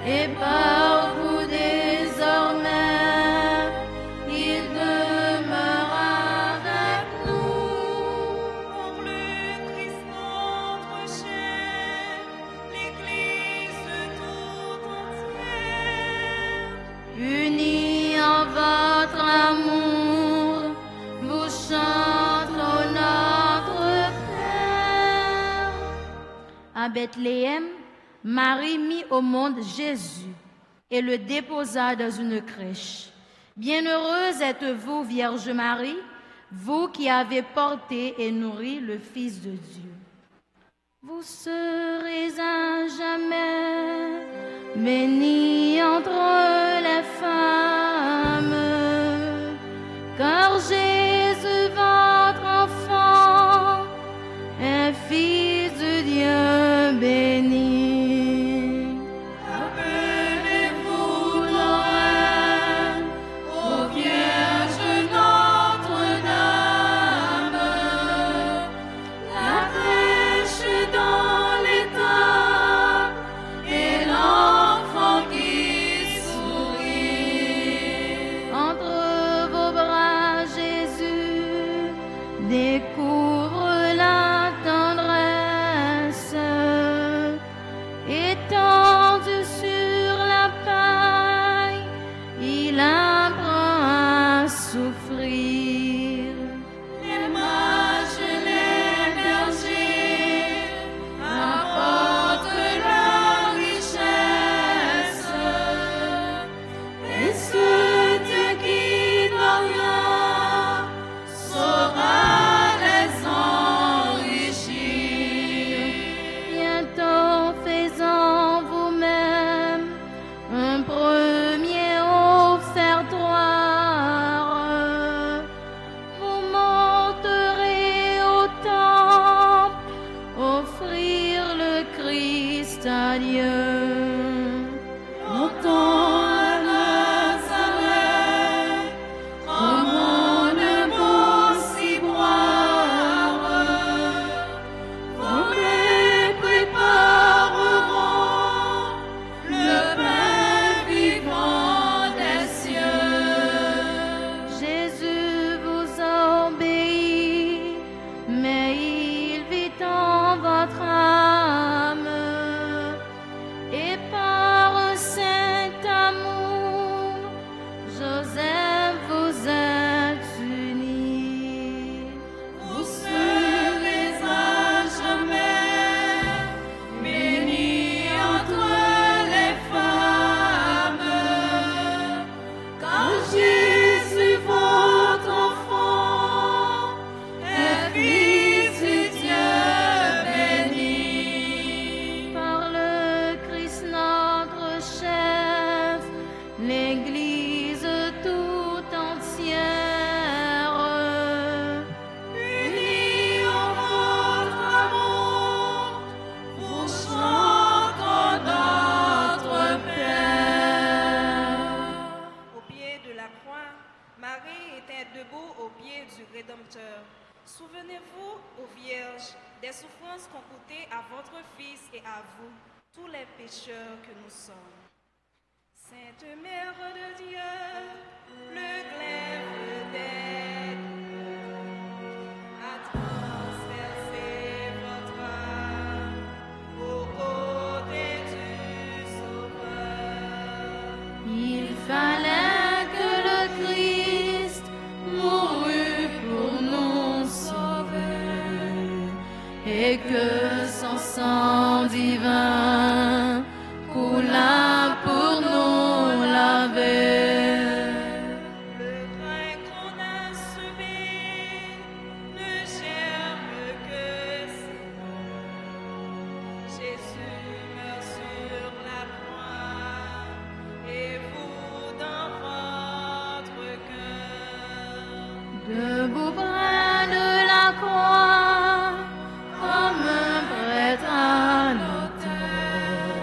et par vous désormais, il demeure avec nous. Pour le Christ notre chef, l'Église tout entière, Unis en votre amour, vous chantons notre Père. À Bethléem, Marie mit au monde Jésus et le déposa dans une crèche. Bienheureuse êtes-vous, Vierge Marie, vous qui avez porté et nourri le Fils de Dieu. Vous serez à jamais bénie entre les femmes, car Jésus, votre enfant, est Fils de Dieu béni. appelez-vous Lorraine, ô Vierge Notre-Dame, la crèche dans l'étable et l'enfant qui sourit. Entre vos bras, Jésus découvre la tendresse. Étendu sur la paille, il apprend à souffrir. Les mages et les bergers apportent la richesse, et ce Dieu qui doit rien saura les enrichir. Bientôt faisant vous-même un premier offertoire, vous monterez au temple, offrir le Christ à Dieu. Montons à Nazareth, à vous tous les pécheurs que nous sommes. Sainte Mère de Dieu, le glaive des douleurs a transpercé votre âme au côté du Sauveur. Il fallait que le Christ mourût pour nous sauver et que son sang divin coula pour nous laver. Le grain qu'on a semé ne germe que si Jésus meurt sur la croix et vous dans votre cœur. Debout près de la croix, comme un prêtre à l'autel,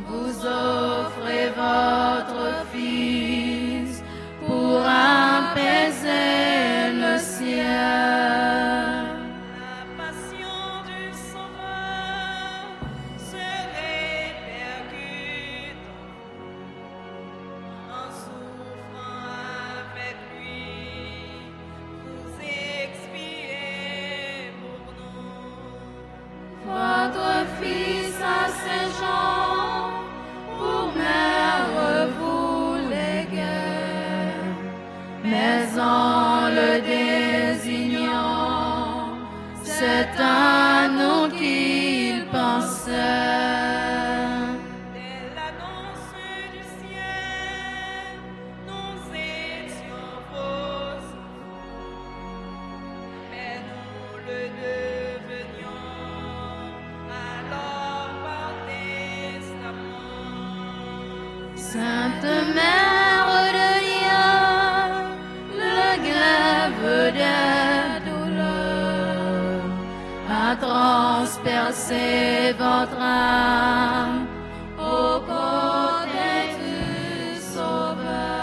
vous offrez votre Fils pour apaiser le ciel. La passion du Sauveur se répercute en souffrant avec lui. Vous expiez pour nous. Votre Fils à Saint-Jean, pour mère vous léguez, mais en le désignant, c'est à nous qu'il pensait. Dès l'annonce du ciel, nous étions vos enfants, mais nous le devenions alors par testament. Sainte Mère de Dieu, le glaive des douleurs a transpercé votre âme au côté du Sauveur.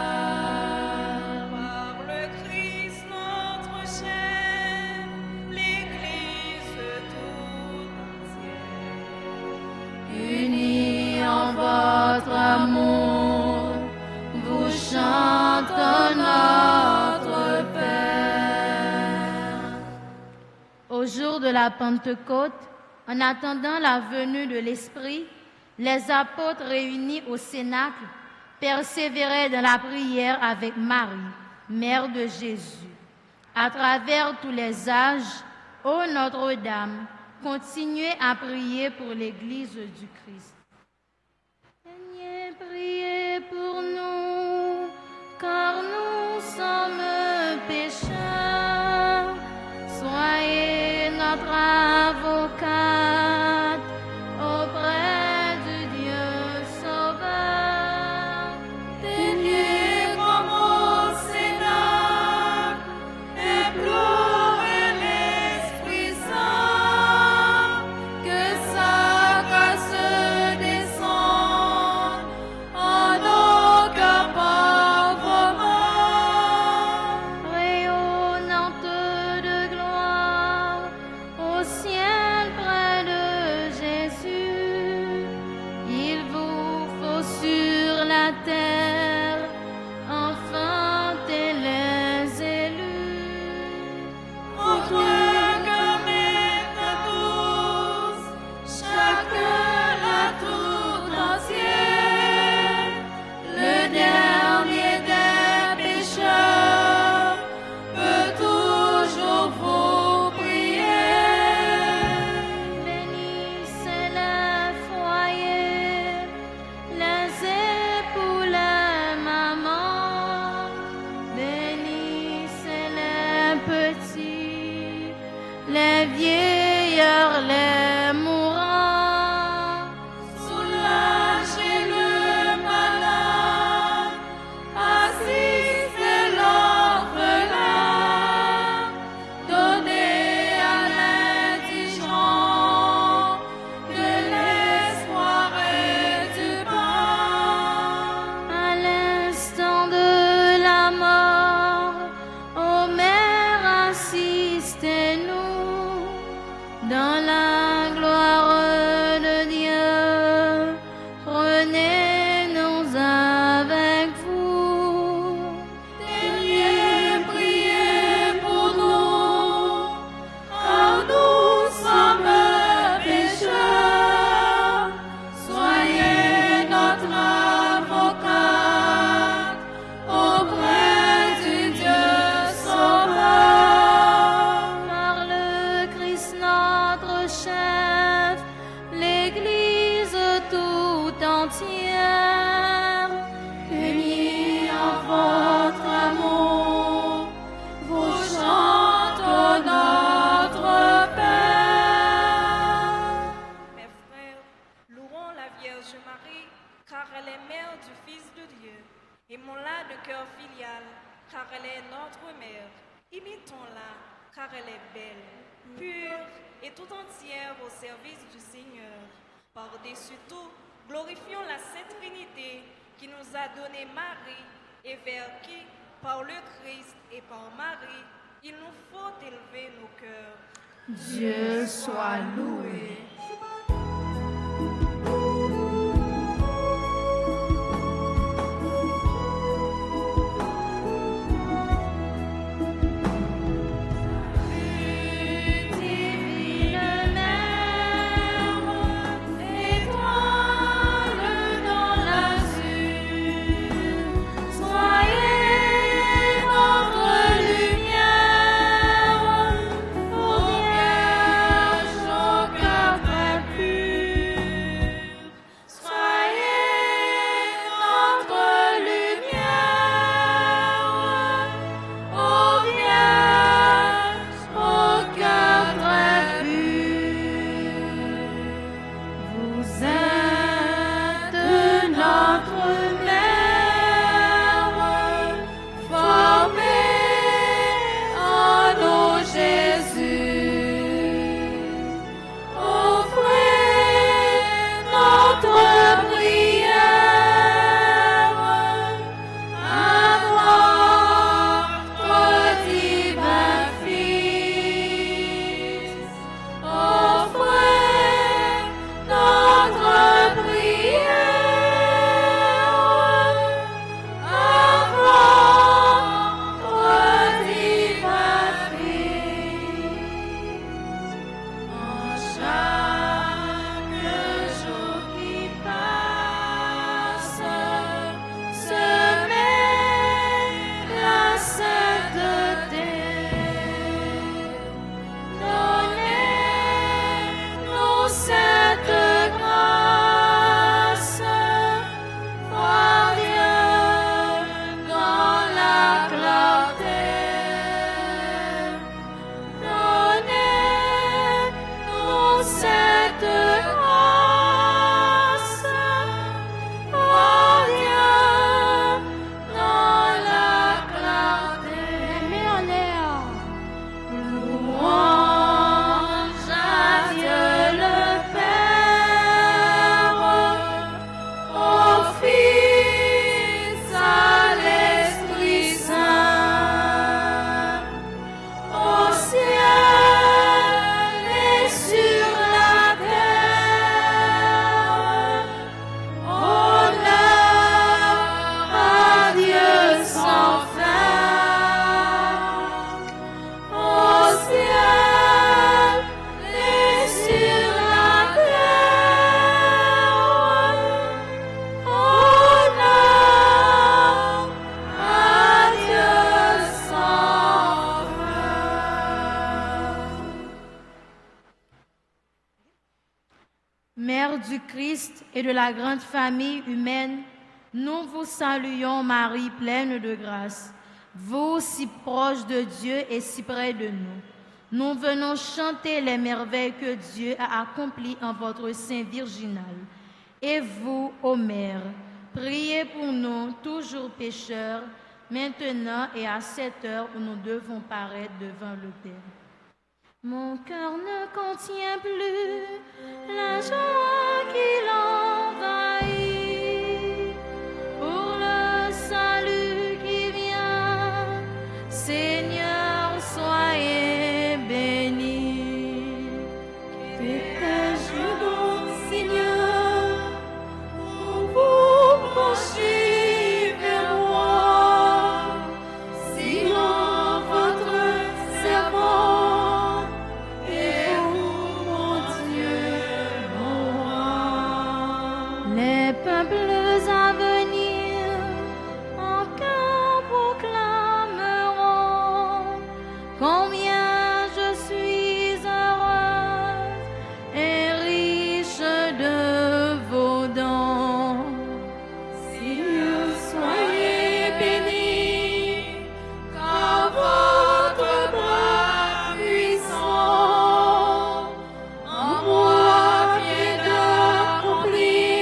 Par le Christ notre chef, l'Église tout entière, Unis en votre amour, vous chantons notre Père. Au jour de la Pentecôte, en attendant la venue de l'Esprit, les apôtres réunis au Cénacle persévéraient dans la prière avec Marie, mère de Jésus. À travers tous les âges, ô Notre-Dame, continuez à prier pour l'Église du Christ. Seigneur, priez pour nous, car nous sommes pécheurs. Soyez notre avocate auprès du Dieu Sauveur. Teignez comme au Cénacle, implorez l'Esprit Saint, que sa grâce Vierge Marie, car elle est mère du Fils de Dieu. Aimons-la de cœur filial, car elle est notre mère. Imitons-la, car elle est belle, pure et tout entière au service du Seigneur. Par-dessus tout, glorifions la Sainte Trinité qui nous a donné Marie et vers qui, par le Christ et par Marie, il nous faut élever nos cœurs. Dieu soit loué. Mère du Christ et de la grande famille humaine, nous vous saluons, Marie, pleine de grâce. Vous, si proche de Dieu et si près de nous, nous venons chanter les merveilles que Dieu a accomplies en votre sein virginal. Et vous, ô Mère, priez pour nous, toujours pécheurs, maintenant et à cette heure où nous devons paraître devant le Père. Mon cœur ne contient plus la joie qui l'envahit pour le salut qui vient. Seigneur, soyez béni. Que donc, Seigneur, pour vous pencher vers moi, sinon votre servant. Les peuples à venir en cœur proclameront combien je suis heureuse et riche de vos dons. Seigneur, soyez bénis, car votre bras puissant en moi vient d'accomplir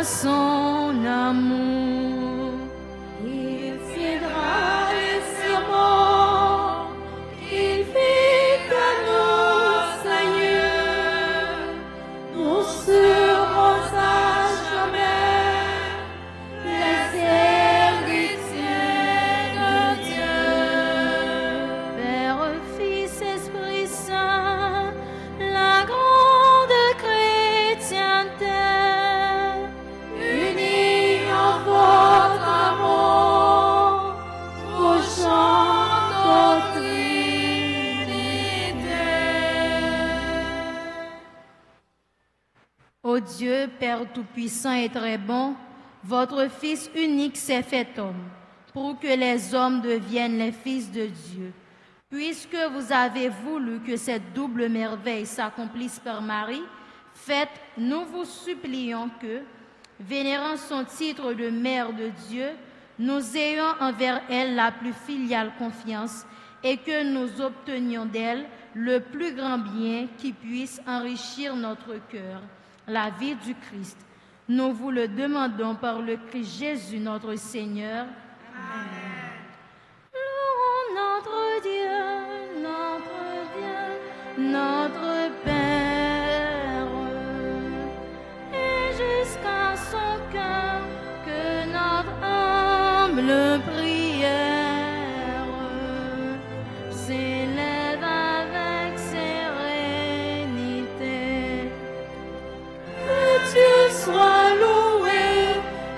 son amour. Il tiendra les serments qu'il fit à nos aïeux. Nous serons à jamais les héritiers de Dieu. Père, Fils, Esprit Saint, la grande chrétienté, Unis en votre amour, au chant de Trinité. Ô Dieu, Père Tout-Puissant et très bon, votre Fils unique s'est fait homme, pour que les hommes deviennent les fils de Dieu. Puisque vous avez voulu que cette double merveille s'accomplisse par Marie, faites, nous vous supplions que, vénérant son titre de Mère de Dieu, nous ayons envers elle la plus filiale confiance et que nous obtenions d'elle le plus grand bien qui puisse enrichir notre cœur, la vie du Christ. Nous vous le demandons par le Christ Jésus notre Seigneur. Amen. Louons notre Dieu, notre Père, et jusqu'à son cœur que notre humble prière s'élève avec sérénité. Que Dieu soit loué,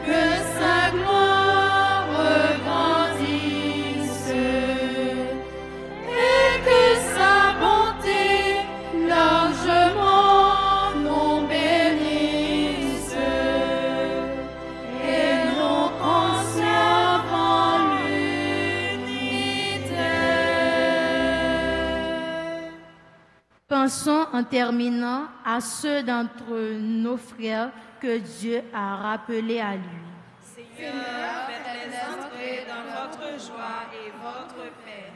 que sa gloire grandisse et que sa bonté largement nous bénisse et nous conserve en l'unité. Pensons en terminant à ceux d'entre nos frères que Dieu a rappelés à lui. Seigneur, faites-les entrer dans votre joie et votre paix.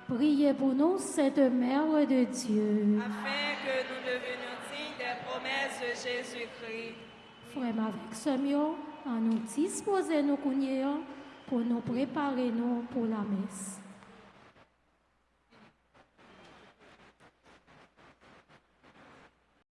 Priez pour nous, Sainte Mère de Dieu. Afin que nous devenions dignes des promesses de Jésus-Christ. Frère avec Semio, à nous disposer nos cougnons pour nous préparer nous pour la messe.